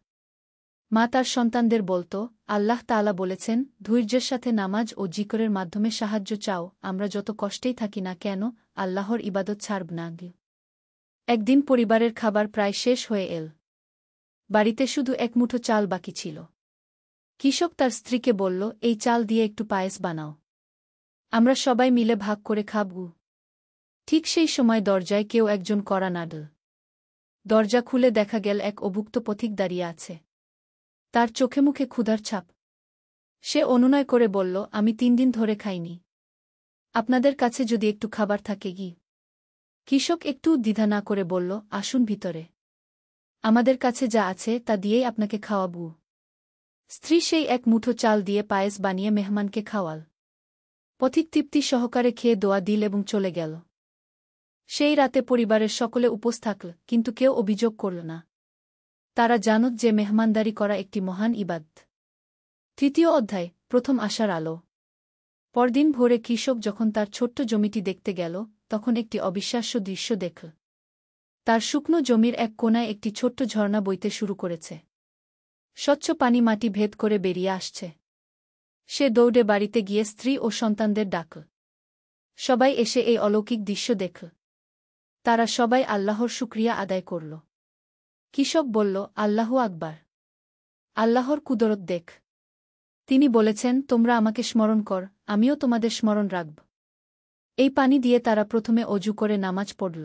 মা তার সন্তানদের বলত, আল্লাহ তাআলা বলেছেন, ধৈর্যের সাথে নামাজ ও জিকরের মাধ্যমে সাহায্য চাও। আমরা যত কষ্টেই থাকি না কেন, আল্লাহর ইবাদত ছাড়ব না। একদিন পরিবারের খাবার প্রায় শেষ হয়ে এল। বাড়িতে শুধু এক মুঠো চাল বাকি ছিল। কৃষক তার স্ত্রীকে বলল, এই চাল দিয়ে একটু পায়েস বানাও। আমরা সবাই মিলে ভাগ করে খাব। ঠিক সেই সময় দরজায় কেউ একজন কড়া নাড়ল। দরজা খুলে দেখা গেল এক অভুক্ত পথিক দাঁড়িয়ে আছে। তার চোখে মুখে ক্ষুধার ছাপ। সে অনুনয় করে বলল, আমি 3 দিন ধরে খাইনি। আপনাদের কাছে যদি একটু খাবার থাকে কি? কৃষক একটু দ্বিধা না করে বলল, আসুন ভিতরে। আমাদের কাছে যা আছে তা দিয়েই আপনাকে খাওয়াবু। স্ত্রী সেই এক মুঠো চাল দিয়ে পায়েস বানিয়ে মেহমানকে খাওয়াল। পথিক তৃপ্তি সহকারে খেয়ে দোয়া দিল এবং চলে গেল। সেই রাতে পরিবারের সকলে উপোস থাকল, কিন্তু কেউ অভিযোগ করল না। তারা জানত যে মেহমানদারি করা একটি মহান ইবাদত। তৃতীয় অধ্যায়, প্রথম আশার আলো। পরদিন ভোরে কৃষক যখন তার ছোট্ট জমিটি দেখতে গেল, তখন একটি অবিশ্বাস্য দৃশ্য দেখল। তার শুকনো জমির এক কোণায় একটি ছোট্ট ঝর্ণা বইতে শুরু করেছে। স্বচ্ছ পানি মাটি ভেদ করে বেরিয়ে আসছে। সে দৌড়ে বাড়িতে গিয়ে স্ত্রী ও সন্তানদের ডাকল। সবাই এসে এই অলৌকিক দৃশ্য দেখল। তারা সবাই আল্লাহর শুকরিয়া আদায় করল। কৃষক বলল, আল্লাহু আকবার। আল্লাহর কুদরত দেখ। তিনি বলেছেন, তোমরা আমাকে স্মরণ কর, আমিও তোমাদের স্মরণ রাখব। এই পানি দিয়ে তারা প্রথমে অজু করে নামাজ পড়ল।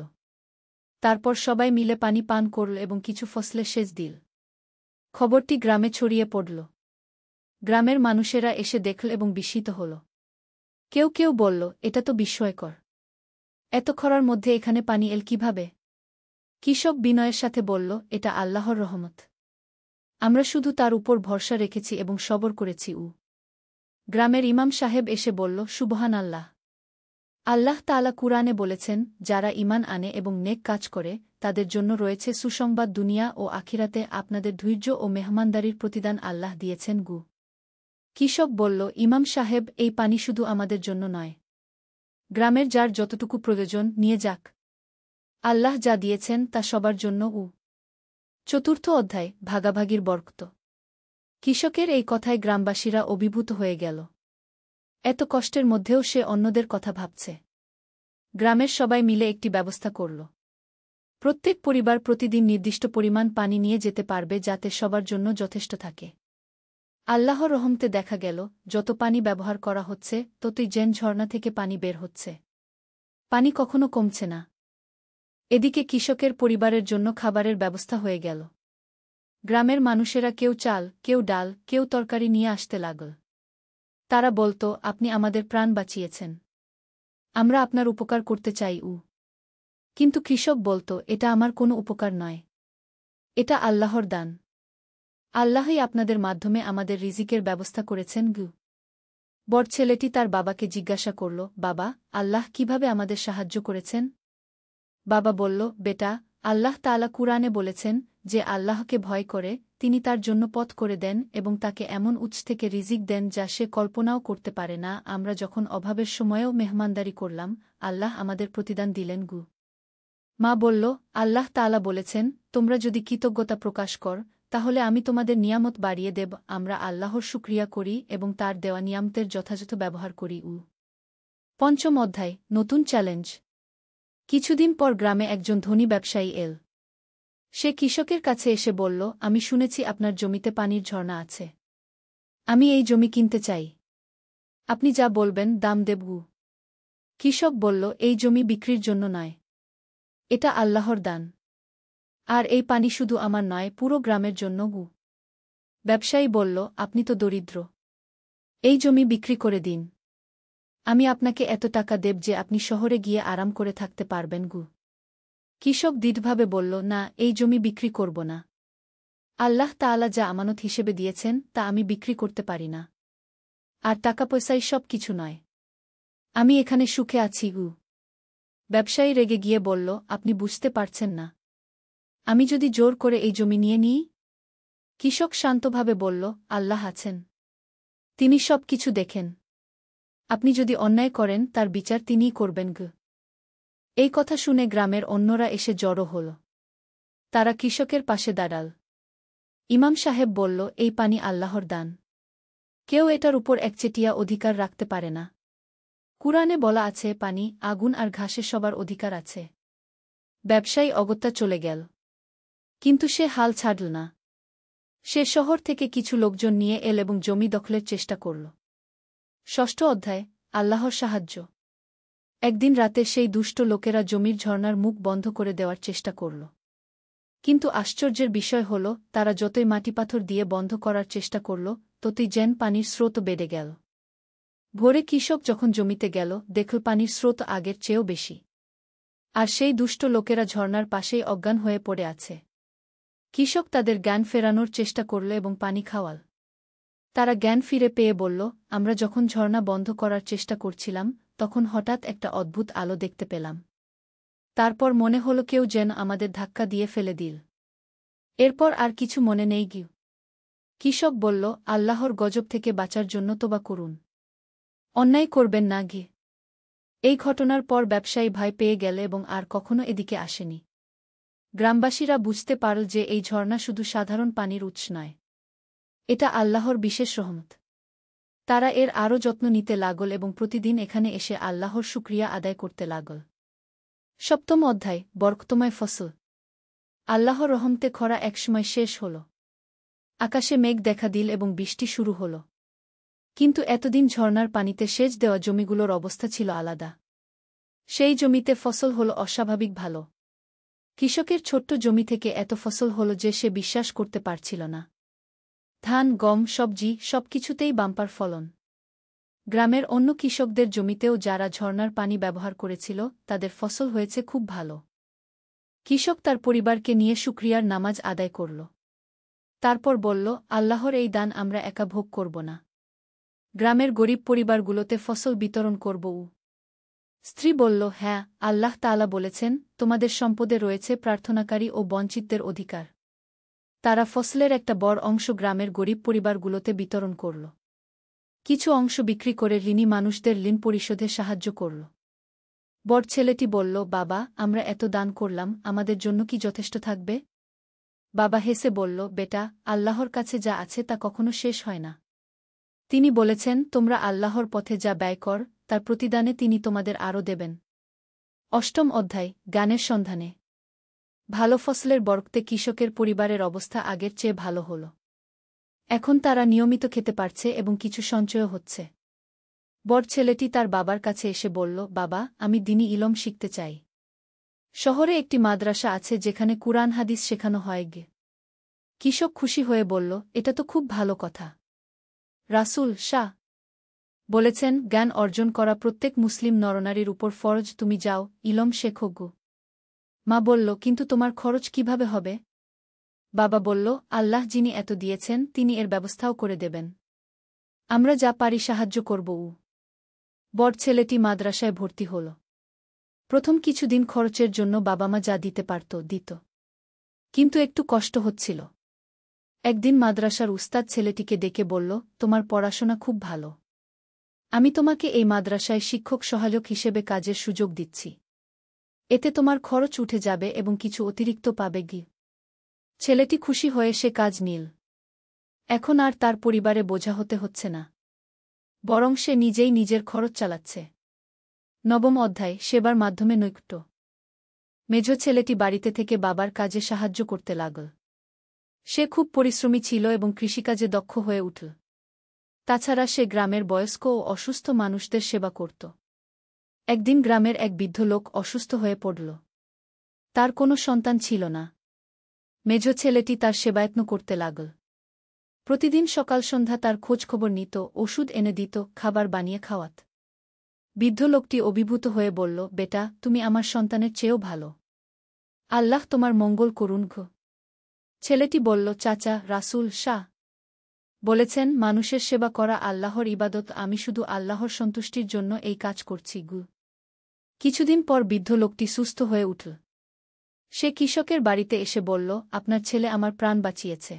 তারপর সবাই মিলে পানি পান করল এবং কিছু ফসলে সেচ দিল। খবরটি গ্রামে ছড়িয়ে পড়ল। গ্রামের মানুষেরা এসে দেখল এবং বিস্মিত হল। কেউ কেউ বলল, এটা তো বিস্ময়কর। এত খরার মধ্যে এখানে পানি এল কিভাবে? কৃষক বিনয়ের সাথে বলল, এটা আল্লাহর রহমত। আমরা শুধু তার উপর ভরসা রেখেছি এবং সবর করেছি। গ্রামের ইমাম সাহেব এসে বলল, সুবহান আল্লাহ। আল্লাহ তাআলা কুরআনে বলেছেন, যারা ঈমান আনে এবং নেক কাজ করে তাদের জন্য রয়েছে সুসংবাদ। দুনিয়া ও আখিরাতে আপনাদের ধৈর্য ও মেহমানদারির প্রতিদান আল্লাহ দিয়েছেন। কৃষক বলল, ইমাম সাহেব, এই পানি শুধু আমাদের জন্য নয়। গ্রামের যার যতটুকু প্রয়োজন নিয়ে যাক। আল্লাহ যা দিয়েছেন তা সবার জন্য। চতুর্থ অধ্যায়, ভাগাভাগির বরকত। কৃষকের এই কথায় গ্রামবাসীরা অভিভূত হয়ে গেল। এত কষ্টের মধ্যেও সে অন্যদের কথা ভাবছে। গ্রামের সবাই মিলে একটি ব্যবস্থা করল। প্রত্যেক পরিবার প্রতিদিন নির্দিষ্ট পরিমাণ পানি নিয়ে যেতে পারবে, যাতে সবার জন্য যথেষ্ট থাকে। আল্লাহর রহমতে দেখা গেল, যত পানি ব্যবহার করা হচ্ছে ততই যেন ঝর্ণা থেকে পানি বের হচ্ছে। পানি কখনো কমছে না। এদিকে কৃষকের পরিবারের জন্য খাবারের ব্যবস্থা হয়ে গেল। গ্রামের মানুষেরা কেউ চাল, কেউ ডাল, কেউ তরকারি নিয়ে আসতে লাগল। তারা বলত, আপনি আমাদের প্রাণ বাঁচিয়েছেন। আমরা আপনার উপকার করতে চাই। কিন্তু কৃষক বলত, এটা আমার কোনো উপকার নয়। এটা আল্লাহর দান। আল্লাহই আপনাদের মাধ্যমে আমাদের রিজিকের ব্যবস্থা করেছেন। বড় ছেলেটি তার বাবাকে জিজ্ঞাসা করল, বাবা, আল্লাহ কিভাবে আমাদের সাহায্য করেছেন? বাবা বলল, বেটা, আল্লাহ তাআলা কুরআনে বলেছেন, যে আল্লাহকে ভয় করে তিনি তার জন্য পথ করে দেন এবং তাকে এমন উৎস থেকে রিজিক দেন যা সে কল্পনাও করতে পারে না। আমরা যখন অভাবের সময়েও মেহমানদারি করলাম, আল্লাহ আমাদের প্রতিদান দিলেন। মা বলল, আল্লাহ তাআলা বলেছেন, তোমরা যদি কৃতজ্ঞতা প্রকাশ কর তাহলে আমি তোমাদের নিয়ামত বাড়িয়ে দেব। আমরা আল্লাহর শুকরিয়া করি এবং তার দেওয়া নিয়ামতের যথাযথ ব্যবহার করি। পঞ্চম অধ্যায়, নতুন চ্যালেঞ্জ। কিছুদিন পর গ্রামে একজন ধনী ব্যবসায়ী এল। সে কৃষকের কাছে এসে বলল, আমি শুনেছি আপনার জমিতে পানির ঝর্ণা আছে। আমি এই জমি কিনতে চাই। আপনি যা বলবেন দাম দেব। কৃষক বলল, এই জমি বিক্রির জন্য নয়। এটা আল্লাহর দান। আর এই পানি শুধু আমার নয়, পুরো গ্রামের জন্য। ব্যবসায়ী বলল, আপনি তো দরিদ্র। এই জমি বিক্রি করে দিন। আমি আপনাকে এত টাকা দেব যে আপনি শহরে গিয়ে আরাম করে থাকতে পারবেন। কৃষক দৃঢ়ভাবে বলল, না, এই জমি বিক্রি করব না। আল্লাহ তাআলা যা আমানত হিসেবে দিয়েছেন তা আমি বিক্রি করতে পারি না। আর টাকা পয়সাই সব কিছু নয়। আমি এখানে সুখে আছি। ব্যবসায়ী রেগে গিয়ে বলল, আপনি বুঝতে পারছেন না। আমি যদি জোর করে এই জমি নিয়ে নিই? কৃষক শান্তভাবে বলল, আল্লাহ আছেন। তিনি সব কিছু দেখেন। আপনি যদি অন্যায় করেন তার বিচার তিনিই করবেন। এই কথা শুনে গ্রামের অন্যরা এসে জড়ো হল। তারা কৃষকের পাশে দাঁড়াল। ইমাম সাহেব বলল, এই পানি আল্লাহর দান। কেউ এটার উপর একচেটিয়া অধিকার রাখতে পারে না। কুরআনে বলা আছে, পানি, আগুন আর ঘাসে সবার অধিকার আছে। ব্যবসায়ী অগত্যা চলে গেল। কিন্তু সে হাল ছাড়ল না। সে শহর থেকে কিছু লোকজন নিয়ে এল এবং জমি দখলের চেষ্টা করল। ষষ্ঠ অধ্যায়, আল্লাহর সাহায্য। একদিন রাতে সেই দুষ্ট লোকেরা জমির ঝর্ণার মুখ বন্ধ করে দেওয়ার চেষ্টা করল। কিন্তু আশ্চর্যের বিষয় হল, তারা যতই মাটিপাথর দিয়ে বন্ধ করার চেষ্টা করল ততই যেন পানির স্রোত বেড়ে গেল। ভোরে কৃষক যখন জমিতে গেল, দেখল পানির স্রোত আগের চেয়েও বেশি। আর সেই দুষ্ট লোকেরা ঝর্ণার পাশেই অজ্ঞান হয়ে পড়ে আছে। কৃষক তাদের জ্ঞান ফেরানোর চেষ্টা করল এবং পানি খাওয়াল। তারা জ্ঞান ফিরে পেয়ে বলল, আমরা যখন ঝর্ণা বন্ধ করার চেষ্টা করছিলাম তখন হঠাৎ একটা অদ্ভুত আলো দেখতে পেলাম। তারপর মনে হল কেউ যেন আমাদের ধাক্কা দিয়ে ফেলে দিল। এরপর আর কিছু মনে নেই। কৃষক বলল, আল্লাহর গজব থেকে বাঁচার জন্য তোবা করুন। অন্যায় করবেন না। এই ঘটনার পর ব্যবসায়ী ভয় পেয়ে গেল এবং আর কখনো এদিকে আসেনি। গ্রামবাসীরা বুঝতে পারল যে এই ঝর্ণা শুধু সাধারণ পানির উৎস নয়। এটা আল্লাহর বিশেষ রহমত। তারা এর আরও যত্ন নিতে লাগল এবং প্রতিদিন এখানে এসে আল্লাহর শুকরিয়া আদায় করতে লাগল। সপ্তম অধ্যায়, বরকতময় ফসল। আল্লাহর রহমতে খরা একসময় শেষ হল। আকাশে মেঘ দেখা দিল এবং বৃষ্টি শুরু হল। কিন্তু এতদিন ঝর্ণার পানিতে সেচ দেওয়া জমিগুলোর অবস্থা ছিল আলাদা। সেই জমিতে ফসল হল অস্বাভাবিক ভালো। কৃষকের ছোট্ট জমি থেকে এত ফসল হল যে সে বিশ্বাস করতে পারছিল না। ধান, গম, সবজি সবকিছুতেই বাম্পার ফলন। গ্রামের অন্য কৃষকদের জমিতেও যারা ঝর্ণার পানি ব্যবহার করেছিল তাদের ফসল হয়েছে খুব ভালো। কৃষক তার পরিবারকে নিয়ে শুকরিয়ার নামাজ আদায় করল। তারপর বলল, আল্লাহর এই দান আমরা একা ভোগ করব না। গ্রামের গরিব পরিবারগুলোতে ফসল বিতরণ করব। স্ত্রী বলল, হ্যাঁ, আল্লাহ তাআলা বলেছেন, তোমাদের সম্পদে রয়েছে প্রার্থনাকারী ও বঞ্চিতদের অধিকার। তারা ফসলের একটা বড় অংশ গ্রামের গরিব পরিবারগুলোতে বিতরণ করল। কিছু অংশ বিক্রি করে ঋণী মানুষদের ঋণ পরিশোধে সাহায্য করল। বড় ছেলেটি বলল, বাবা, আমরা এত দান করলাম, আমাদের জন্য কি যথেষ্ট থাকবে? বাবা হেসে বলল, বেটা, আল্লাহর কাছে যা আছে তা কখনো শেষ হয় না। তিনি বলেছেন, তোমরা আল্লাহর পথে যা ব্যয় কর তার প্রতিদানে তিনি তোমাদের আরও দেবেন। অষ্টম অধ্যায়, জ্ঞানের সন্ধানে। ভালো ফসলের বরকতে কৃষকের পরিবারের অবস্থা আগের চেয়ে ভালো হল। এখন তারা নিয়মিত খেতে পারছে এবং কিছু সঞ্চয় হচ্ছে। বড় ছেলেটি তার বাবার কাছে এসে বলল, বাবা, আমি দ্বীনি ইলম শিখতে চাই। শহরে একটি মাদ্রাসা আছে যেখানে কুরআন হাদিস শেখানো হয়। কৃষক খুশি হয়ে বলল, এটা তো খুব ভালো কথা। রাসূল শাহ বলেছেন, জ্ঞান অর্জন করা প্রত্যেক মুসলিম নরনারীর উপর ফরজ, তুমি যাও, ইলম শেখো গো। মা বলল, কিন্তু তোমার খরচ কিভাবে হবে? বাবা বলল, আল্লাহ যিনি এত দিয়েছেন তিনি এর ব্যবস্থাও করে দেবেন। আমরা যা পারি সাহায্য করব। বড় ছেলেটি মাদ্রাসায় ভর্তি হল। প্রথম কিছুদিন খরচের জন্য বাবা মা যা দিতে পারত দিত, কিন্তু একটু কষ্ট হচ্ছিল। একদিন মাদ্রাসার উস্তাদ ছেলেটিকে ডেকে বলল, তোমার পড়াশোনা খুব ভালো। আমি তোমাকে এই মাদ্রাসায় শিক্ষক সহায়ক হিসেবে কাজের সুযোগ দিচ্ছি। এতে তোমার খরচ উঠে যাবে এবং কিছু অতিরিক্ত পাবে। ছেলেটি খুশি হয়ে সে কাজ নিল। এখন আর তার পরিবারে বোঝা হতে হচ্ছে না, বরং সে নিজেই নিজের খরচ চালাচ্ছে। নবম অধ্যায়, সেবার মাধ্যমে নৈকট্য। মেজ ছেলেটি বাড়িতে থেকে বাবার কাজে সাহায্য করতে লাগল। সে খুব পরিশ্রমী ছিল এবং কৃষিকাজে দক্ষ হয়ে উঠল। তাছাড়া সে গ্রামের বয়স্ক ও অসুস্থ মানুষদের সেবা করত। একদিন গ্রামের এক বৃদ্ধ লোক অসুস্থ হয়ে পড়ল। তার কোনো সন্তান ছিল না। মেজ ছেলেটি তার সেবায়ত্ন করতে লাগল। প্রতিদিন সকাল সন্ধ্যা তার খোঁজখবর নিত, ওষুধ এনে দিত, খাবার বানিয়ে খাওয়াত। বৃদ্ধ লোকটি অভিভূত হয়ে বলল, বেটা, তুমি আমার সন্তানের চেয়েও ভালো। আল্লাহ তোমার মঙ্গল করুন। ছেলেটি বলল, চাচা, রাসূল শাহ বলেছেন, মানুষের সেবা করা আল্লাহর ইবাদত, আমি শুধু আল্লাহর সন্তুষ্টির জন্য এই কাজ করছি। কিছুদিন পর বৃদ্ধ লোকটি সুস্থ হয়ে উঠল। সে কৃষকের বাড়িতে এসে বলল, আপনার ছেলে আমার প্রাণ বাঁচিয়েছে।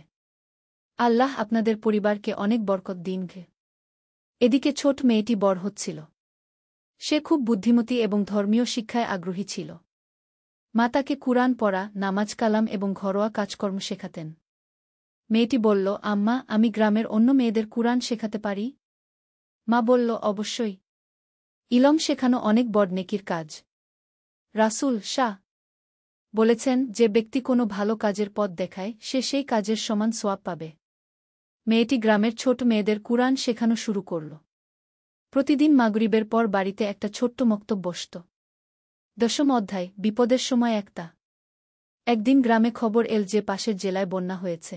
আল্লাহ আপনাদের পরিবারকে অনেক বরকত দিন। এদিকে ছোট মেয়েটি বড় হচ্ছিল। সে খুব বুদ্ধিমতী এবং ধর্মীয় শিক্ষায় আগ্রহী ছিল। মা তাকে কুরআন পড়া, নামাজ কালাম এবং ঘরোয়া কাজকর্ম শেখাতেন। মেয়েটি বলল, আম্মা, আমি গ্রামের অন্য মেয়েদের কুরআন শেখাতে পারি? মা বলল, অবশ্যই। ইলম শেখানো অনেক বড় নেকির কাজ। রাসূল শাহ বলেছেন, যে ব্যক্তি কোনো ভালো কাজের পথ দেখায় সে সেই কাজের সমান সোয়াব পাবে। মেয়েটি গ্রামের ছোট মেয়েদের কুরআন শেখানো শুরু করল। প্রতিদিন মাগরিবের পর বাড়িতে একটা ছোট্ট মক্তব বসত। দশম অধ্যায়, বিপদের সময় একটা। একদিন গ্রামে খবর এল যে পাশের জেলায় বন্যা হয়েছে।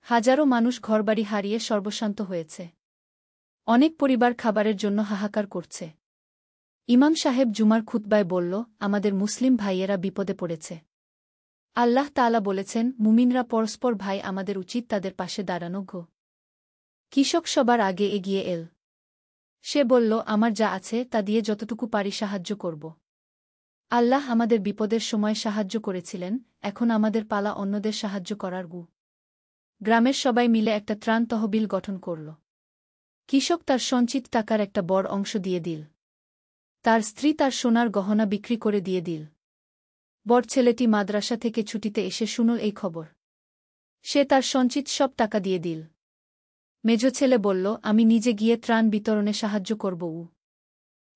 হাজারো মানুষ ঘরবাড়ি হারিয়ে সর্বশান্ত হয়েছে। অনেক পরিবার খাবারের জন্য হাহাকার করছে। ইমাম সাহেব জুমার খুতবায় বলল, আমাদের মুসলিম ভাইয়েরা বিপদে পড়েছে। আল্লাহ তাআলা বলেছেন, মুমিনরা পরস্পর ভাই, আমাদের উচিত তাদের পাশে দাঁড়ানো। কৃষক সবার আগে এগিয়ে এল। সে বলল, আমার যা আছে তা দিয়ে যতটুকু পারি সাহায্য করব। আল্লাহ আমাদের বিপদের সময় সাহায্য করেছিলেন, এখন আমাদের পালা অন্যদের সাহায্য করার। গ্রামের সবাই মিলে একটা ত্রাণ তহবিল গঠন করল। কৃষক তার সঞ্চিত টাকার একটা বড় অংশ দিয়ে দিল। তার স্ত্রী তার সোনার গহনা বিক্রি করে দিয়ে দিল। বড় ছেলেটি মাদ্রাসা থেকে ছুটিতে এসে শুনল এই খবর। সে তার সঞ্চিত সব টাকা দিয়ে দিল। মেজ ছেলে বলল, আমি নিজে গিয়ে ত্রাণ বিতরণে সাহায্য করব।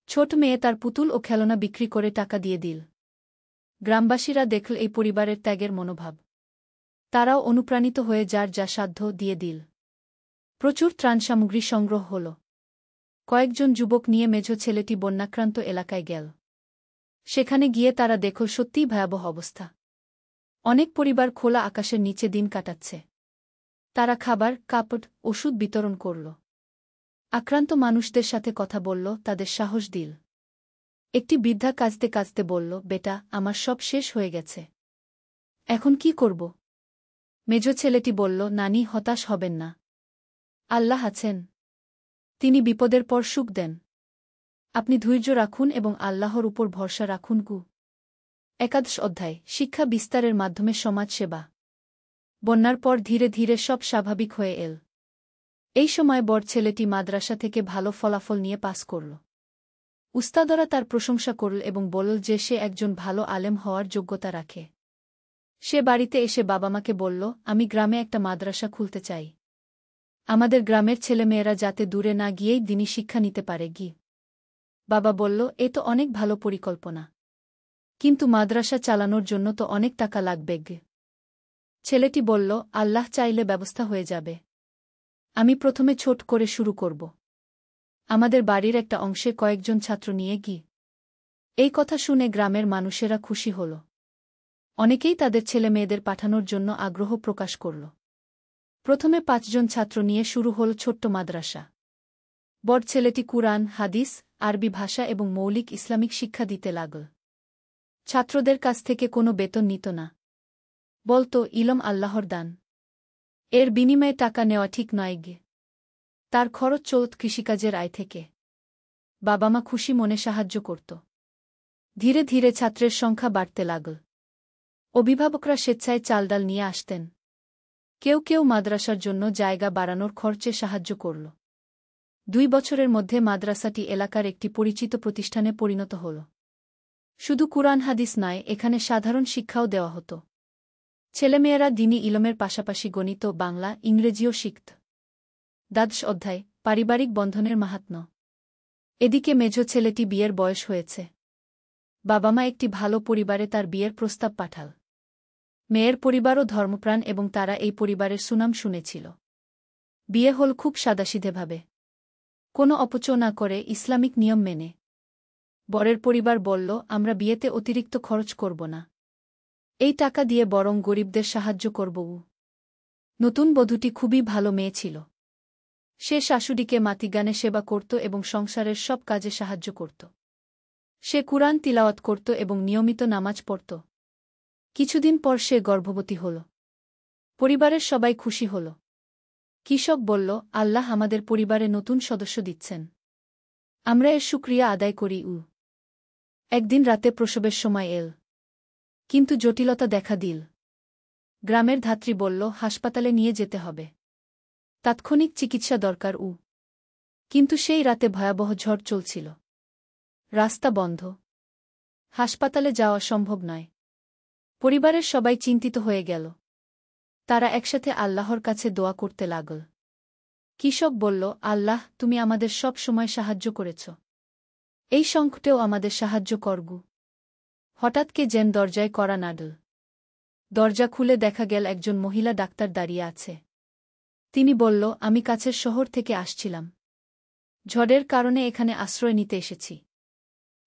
ছোট মেয়ে তার পুতুল ও খেলনা বিক্রি করে টাকা দিয়ে দিল। গ্রামবাসীরা দেখল এই পরিবারের ত্যাগের মনোভাব। তারাও অনুপ্রাণিত হয়ে যার যা সাধ্য দিয়ে দিল। প্রচুর ত্রাণ সামগ্রী সংগ্রহ হল। কয়েকজন যুবক নিয়ে মেজ ছেলেটি বন্যাক্রান্ত এলাকায় গেল। সেখানে গিয়ে তারা দেখল সত্যিই ভয়াবহ অবস্থা। অনেক পরিবার খোলা আকাশের নিচে দিন কাটাচ্ছে। তারা খাবার, কাপড়, ওষুধ বিতরণ করল। আক্রান্ত মানুষদের সাথে কথা বলল, তাদের সাহস দিল। একটি বৃদ্ধা কাঁদতে কাঁদতে বলল, বেটা, আমার সব শেষ হয়ে গেছে। এখন কি করব? মেজ ছেলেটি বলল, নানি, হতাশ হবেন না। আল্লাহ আছেন। তিনি বিপদের পর সুখ দেন। আপনি ধৈর্য রাখুন এবং আল্লাহর উপর ভরসা রাখুন। একাদশ অধ্যায়, শিক্ষা বিস্তারের মাধ্যমে সমাজ সেবা। বন্যার পর ধীরে ধীরে সব স্বাভাবিক হয়ে এল। এই সময় বড় ছেলেটি মাদ্রাসা থেকে ভালো ফলাফল নিয়ে পাস করল। উস্তাদরা তার প্রশংসা করল এবং বলল যে সে একজন ভালো আলেম হওয়ার যোগ্যতা রাখে। সে বাড়িতে এসে বাবা-মাকে বলল, আমি গ্রামে একটা মাদ্রাসা খুলতে চাই। আমাদের গ্রামের ছেলেমেয়েরা যাতে দূরে না গিয়েই দ্বীনি শিক্ষা নিতে পারে। বাবা বলল, এ তো অনেক ভালো পরিকল্পনা। কিন্তু মাদ্রাসা চালানোর জন্য তো অনেক টাকা লাগবে। ছেলেটি বলল, আল্লাহ চাইলে ব্যবস্থা হয়ে যাবে। আমি প্রথমে ছোট করে শুরু করব। আমাদের বাড়ির একটা অংশে কয়েকজন ছাত্র নিয়ে এই কথা শুনে গ্রামের মানুষেরা খুশি হল। অনেকেই তাদের ছেলেমেয়েদের পাঠানোর জন্য আগ্রহ প্রকাশ করল। প্রথমে 5 জন ছাত্র নিয়ে শুরু হল ছোট্ট মাদ্রাসা। বড় ছেলেটি কুরআন, হাদিস, আরবি ভাষা এবং মৌলিক ইসলামিক শিক্ষা দিতে লাগল। ছাত্রদের কাছ থেকে কোনো বেতন নিত না। বলত, ইলম আল্লাহর দান। এর বিনিময়ে টাকা নেওয়া ঠিক নয়। তার খরচ চলত কৃষিকাজের আয় থেকে। বাবা-মা খুশি মনে সাহায্য করত। ধীরে ধীরে ছাত্রের সংখ্যা বাড়তে লাগল। অভিভাবকরা স্বেচ্ছায় চালডাল নিয়ে আসতেন। কেউ কেউ মাদ্রাসার জন্য জায়গা বাড়ানোর খরচে সাহায্য করল। 2 বছরের মধ্যে মাদ্রাসাটি এলাকার একটি পরিচিত প্রতিষ্ঠানে পরিণত হল। শুধু কুরআন হাদিস নয়, এখানে সাধারণ শিক্ষাও দেওয়া হতো। ছেলেমেয়েরা দ্বীনি ইলমের পাশাপাশি গণিত, বাংলা, ইংরেজিও শিখত। দ্বাদশ অধ্যায়, পারিবারিক বন্ধনের মাহাত্ম্য। এদিকে মেজ ছেলেটি বিয়ের বয়স হয়েছে। বাবা-মা একটি ভালো পরিবারে তার বিয়ের প্রস্তাব পাঠাল। মেয়ের পরিবারও ধর্মপ্রাণ এবং তারা এই পরিবারের সুনাম শুনেছিল। বিয়ে হল খুব সাদাসিধেভাবে, কোনো অপচয় না করে, ইসলামিক নিয়ম মেনে। বরের পরিবার বলল, আমরা বিয়েতে অতিরিক্ত খরচ করব না। এই টাকা দিয়ে বরং গরিবদের সাহায্য করব। নতুন বধূটি খুবই ভালো মেয়ে ছিল। সে শাশুড়িকে মাতৃজ্ঞানে সেবা করত এবং সংসারের সব কাজে সাহায্য করত। সে কুরআন তিলাওয়াত করত এবং নিয়মিত নামাজ পড়ত। কিছুদিন পর সে গর্ভবতী হল। পরিবারের সবাই খুশি হল। কৃষক বলল, আল্লাহ আমাদের পরিবারে নতুন সদস্য দিচ্ছেন। আমরা এর শুকরিয়া আদায় করি। একদিন রাতে প্রসবের সময় এল। কিন্তু জটিলতা দেখা দিল। গ্রামের ধাত্রী বলল, হাসপাতালে নিয়ে যেতে হবে। তাৎক্ষণিক চিকিৎসা দরকার। কিন্তু সেই রাতে ভয়াবহ ঝড় চলছিল। রাস্তা বন্ধ। হাসপাতালে যাওয়া সম্ভব নয়। পরিবারের সবাই চিন্তিত হয়ে গেল। তারা একসাথে আল্লাহর কাছে দোয়া করতে লাগল। কৃষক বলল, আল্লাহ, তুমি আমাদের সব সময় সাহায্য করেছ। এই সংকটেও আমাদের সাহায্য করগু। হঠাৎ কে যেন দরজায় কড়া নাড়ল। দরজা খুলে দেখা গেল একজন মহিলা ডাক্তার দাঁড়িয়ে আছে। তিনি বলল, আমি কাছের শহর থেকে আসছিলাম। ঝড়ের কারণে এখানে আশ্রয় নিতে এসেছি।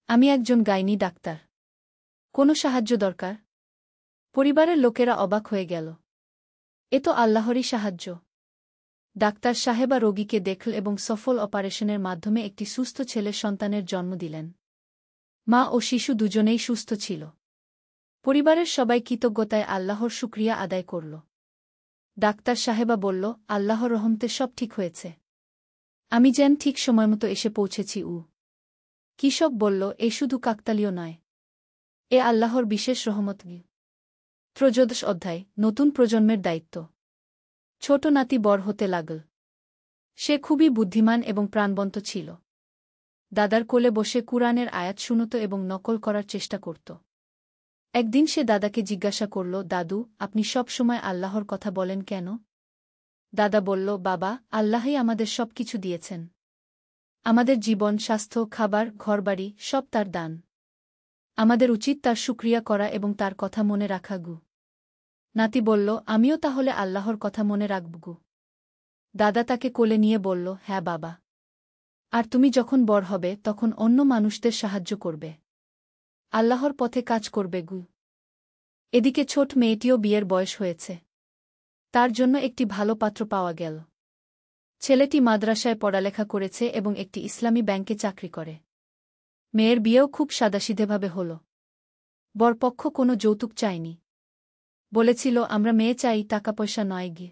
আমি একজন গাইনি ডাক্তার। কোনো সাহায্য দরকার? পরিবারের লোকেরা অবাক হয়ে গেল। এ তো আল্লাহরই সাহায্য। ডাক্তার সাহেবা রোগীকে দেখল এবং সফল অপারেশনের মাধ্যমে একটি সুস্থ ছেলে সন্তানের জন্ম দিলেন। মা ও শিশু দুজনেই সুস্থ ছিল। পরিবারের সবাই কৃতজ্ঞতায় আল্লাহর শুকরিয়া আদায় করল। ডাক্তার সাহেবা বলল, আল্লাহর রহমতে সব ঠিক হয়েছে। আমি যেন ঠিক সময়মতো এসে পৌঁছেছি। কৃষক বলল, এ শুধু কাকতালীয় নয়, এ আল্লাহর বিশেষ রহমত। ত্রয়োদশ অধ্যায়, নতুন প্রজন্মের দায়িত্ব। ছোট নাতি বড় হতে লাগল। সে খুবই বুদ্ধিমান এবং প্রাণবন্ত ছিল। দাদার কোলে বসে কুরআনের আয়াত শুনত এবং নকল করার চেষ্টা করত। একদিন সে দাদাকে জিজ্ঞাসা করল, দাদু, আপনি সব সময় আল্লাহর কথা বলেন কেন? দাদা বলল, বাবা, আল্লাহই আমাদের সব কিছু দিয়েছেন। আমাদের জীবন, স্বাস্থ্য, খাবার, ঘরবাড়ি সব তার দান। আমাদের উচিত তার শুকরিয়া করা এবং তার কথা মনে রাখা। নাতি বলল, আমিও তাহলে আল্লাহর কথা মনে রাখব। দাদা তাকে কোলে নিয়ে বলল, হ্যাঁ বাবা। আর তুমি যখন বড় হবে তখন অন্য মানুষদের সাহায্য করবে। আল্লাহর পথে কাজ করবে। এদিকে ছোট মেয়েটিও বিয়ের বয়স হয়েছে। তার জন্য একটি ভালো পাত্র পাওয়া গেল। ছেলেটি মাদ্রাসায় পড়ালেখা করেছে এবং একটি ইসলামী ব্যাংকে চাকরি করে। মেয়ের বিয়েও খুব সাদাসিধেভাবে হল। বরপক্ষ কোনো যৌতুক চায়নি। বলেছিল, আমরা মেয়ে চাই, টাকা পয়সা নয় গিয়ে।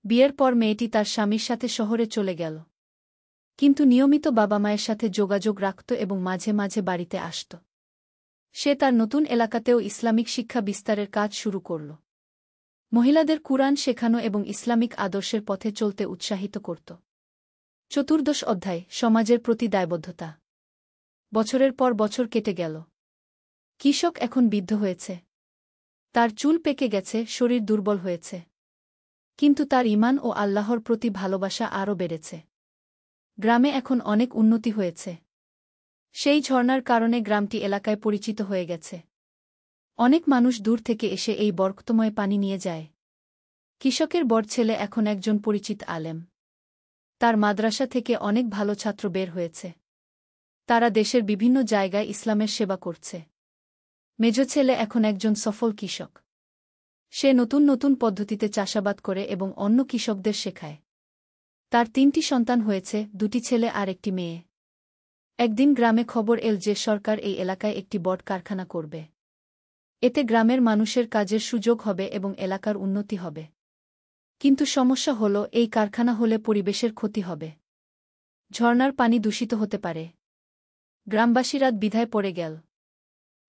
বিয়ের পর মেয়েটি তার স্বামীর সাথে শহরে চলে গেল। কিন্তু নিয়মিত বাবা মায়ের সাথে যোগাযোগ রাখত এবং মাঝে মাঝে বাড়িতে আসত। সে তার নতুন এলাকাতেও ইসলামিক শিক্ষা বিস্তারের কাজ শুরু করল। মহিলাদের কুরআন শেখানো এবং ইসলামিক আদর্শের পথে চলতে উৎসাহিত করত। 14 অধ্যায়, সমাজের প্রতি দায়বদ্ধতা। বছরের পর বছর কেটে গেল। কৃষক এখন বৃদ্ধ হয়েছে। তার চুল পেকে গেছে, শরীর দুর্বল হয়েছে। কিন্তু তার ঈমান ও আল্লাহর প্রতি ভালোবাসা আরও বেড়েছে। গ্রামে এখন অনেক উন্নতি হয়েছে। সেই ঝর্ণার কারণে গ্রামটি এলাকায় পরিচিত হয়ে গেছে। অনেক মানুষ দূর থেকে এসে এই বরকতময় পানি নিয়ে যায়। কৃষকের বড় ছেলে এখন একজন পরিচিত আলেম। তার মাদ্রাসা থেকে অনেক ভালো ছাত্র বের হয়েছে। তারা দেশের বিভিন্ন জায়গায় ইসলামের সেবা করছে। মেজ ছেলে এখন একজন সফল কৃষক। সে নতুন নতুন পদ্ধতিতে চাষাবাদ করে এবং অন্য কৃষকদের শেখায়। তার 3টি সন্তান হয়েছে, 2টি ছেলে আর একটি মেয়ে। একদিন গ্রামে খবর এল যে সরকার এই এলাকায় একটি বড় কারখানা করবে। এতে গ্রামের মানুষের কাজের সুযোগ হবে এবং এলাকার উন্নতি হবে। কিন্তু সমস্যা হল, এই কারখানা হলে পরিবেশের ক্ষতি হবে। ঝর্ণার পানি দূষিত হতে পারে। গ্রামবাসীরা দ্বিধায় পড়ে গেল।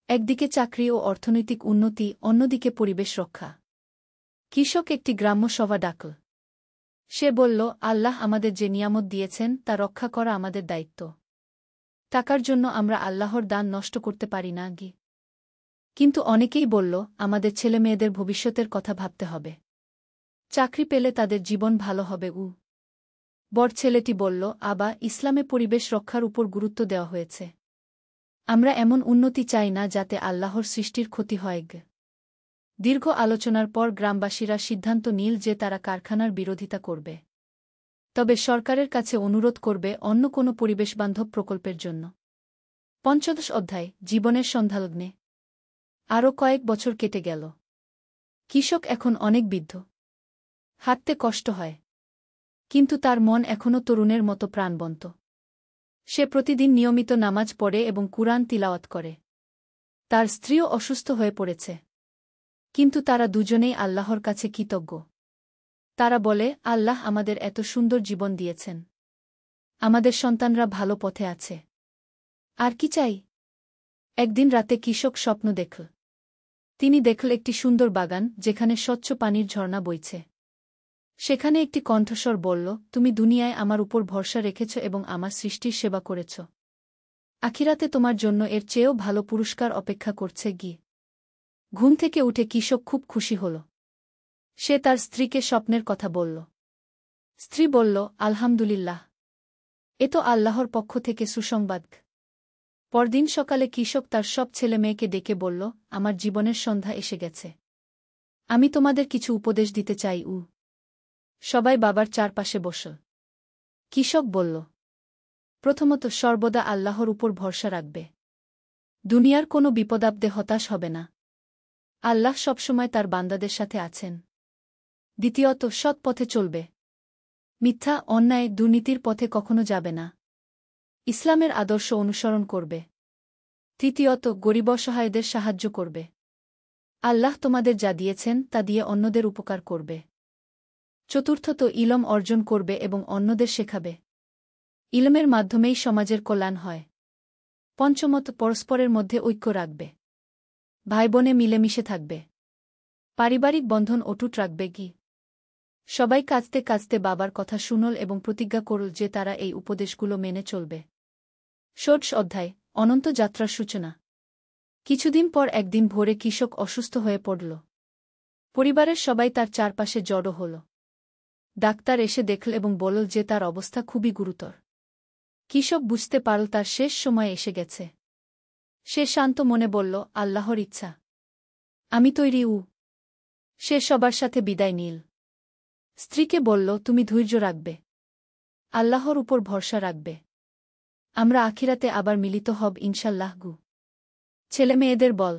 একদিকে চাকরি ও অর্থনৈতিক উন্নতি, অন্যদিকে পরিবেশ রক্ষা। কৃষক একটি গ্রাম্য সভা ডাকল। সে বলল, আল্লাহ আমাদের যে নিয়ামত দিয়েছেন তা রক্ষা করা আমাদের দায়িত্ব। টাকার জন্য আমরা আল্লাহর দান নষ্ট করতে পারি না গি। কিন্তু অনেকেই বলল, আমাদের ছেলেমেয়েদের ভবিষ্যতের কথা ভাবতে হবে। চাকরি পেলে তাদের জীবন ভালো হবে। বড় ছেলেটি বলল, আবা, ইসলামে পরিবেশ রক্ষার উপর গুরুত্ব দেওয়া হয়েছে। আমরা এমন উন্নতি চাই না যাতে আল্লাহর সৃষ্টির ক্ষতি হয়। দীর্ঘ আলোচনার পর গ্রামবাসীরা সিদ্ধান্ত নিল যে তারা কারখানার বিরোধিতা করবে। তবে সরকারের কাছে অনুরোধ করবে অন্য কোনো পরিবেশবান্ধব প্রকল্পের জন্য। 15 অধ্যায়, জীবনের সন্ধালগ্নে। আরও কয়েক বছর কেটে গেল। কৃষক এখন অনেক বৃদ্ধ। হাঁটতে কষ্ট হয়। কিন্তু তার মন এখনও তরুণের মতো প্রাণবন্ত। সে প্রতিদিন নিয়মিত নামাজ পড়ে এবং কুরআন তিলাওয়াত করে। তার স্ত্রীও অসুস্থ হয়ে পড়েছে। কিন্তু তারা দুজনেই আল্লাহর কাছে কৃতজ্ঞ। তারা বলে, আল্লাহ আমাদের এত সুন্দর জীবন দিয়েছেন। আমাদের সন্তানরা ভালো পথে আছে। আর কি চাই? একদিন রাতে কৃষক স্বপ্ন দেখল। তিনি দেখল একটি সুন্দর বাগান, যেখানে স্বচ্ছ পানির ঝর্ণা বইছে। সেখানে একটি কণ্ঠস্বর বলল, তুমি দুনিয়ায় আমার উপর ভরসা রেখেছ এবং আমার সৃষ্টির সেবা করেছ। আখিরাতে তোমার জন্য এর চেয়েও ভালো পুরস্কার অপেক্ষা করছে গি। ঘুম থেকে উঠে কৃষক খুব খুশি হল। সে তার স্ত্রীকে স্বপ্নের কথা বলল। স্ত্রী বলল, আলহামদুলিল্লাহ, এ তো আল্লাহর পক্ষ থেকে সুসংবাদ। পরদিন সকালে কৃষক তার সব ছেলে মেয়েকে ডেকে বলল, আমার জীবনের সন্ধ্যা এসে গেছে। আমি তোমাদের কিছু উপদেশ দিতে চাই। সবাই বাবার চারপাশে বসল। কৃষক বলল, প্রথমত, সর্বদা আল্লাহর উপর ভরসা রাখবে। দুনিয়ার কোনো বিপদাপদে হতাশ হবে না। আল্লাহ সবসময় তার বান্দাদের সাথে আছেন। দ্বিতীয়ত, সৎ পথে চলবে। মিথ্যা, অন্যায়, দুর্নীতির পথে কখনো যাবে না। ইসলামের আদর্শ অনুসরণ করবে। তৃতীয়ত, গরিব অসহায়দের সাহায্য করবে। আল্লাহ তোমাদের যা দিয়েছেন তা দিয়ে অন্যদের উপকার করবে। চতুর্থত, ইলম অর্জন করবে এবং অন্যদের শেখাবে। ইলমের মাধ্যমেই সমাজের কল্যাণ হয়। পঞ্চমত, পরস্পরের মধ্যে ঐক্য রাখবে। ভাই বোনে মিলেমিশে থাকবে। পারিবারিক বন্ধন অটুট রাখবে গি। সবাই কাঁদতে কাঁদতে বাবার কথা শুনল এবং প্রতিজ্ঞা করল যে তারা এই উপদেশগুলো মেনে চলবে। 16 অধ্যায়, অনন্ত যাত্রার সূচনা। কিছুদিন পর একদিন ভোরে কৃষক অসুস্থ হয়ে পড়ল। পরিবারের সবাই তার চারপাশে জড়ো হল। ডাক্তার এসে দেখল এবং বলল যে তার অবস্থা খুবই গুরুতর। কৃষক বুঝতে পারল তার শেষ সময় এসে গেছে। সে শান্ত মনে বলল, আল্লাহর ইচ্ছা, আমি তৈরি। সে সবার সাথে বিদায় নিল। স্ত্রীকে বলল, তুমি ধৈর্য রাখবে। আল্লাহর উপর ভরসা রাখবে। আমরা আখিরাতে আবার মিলিত হব ইনশাল্লাহ। ছেলে মেয়েদের বল,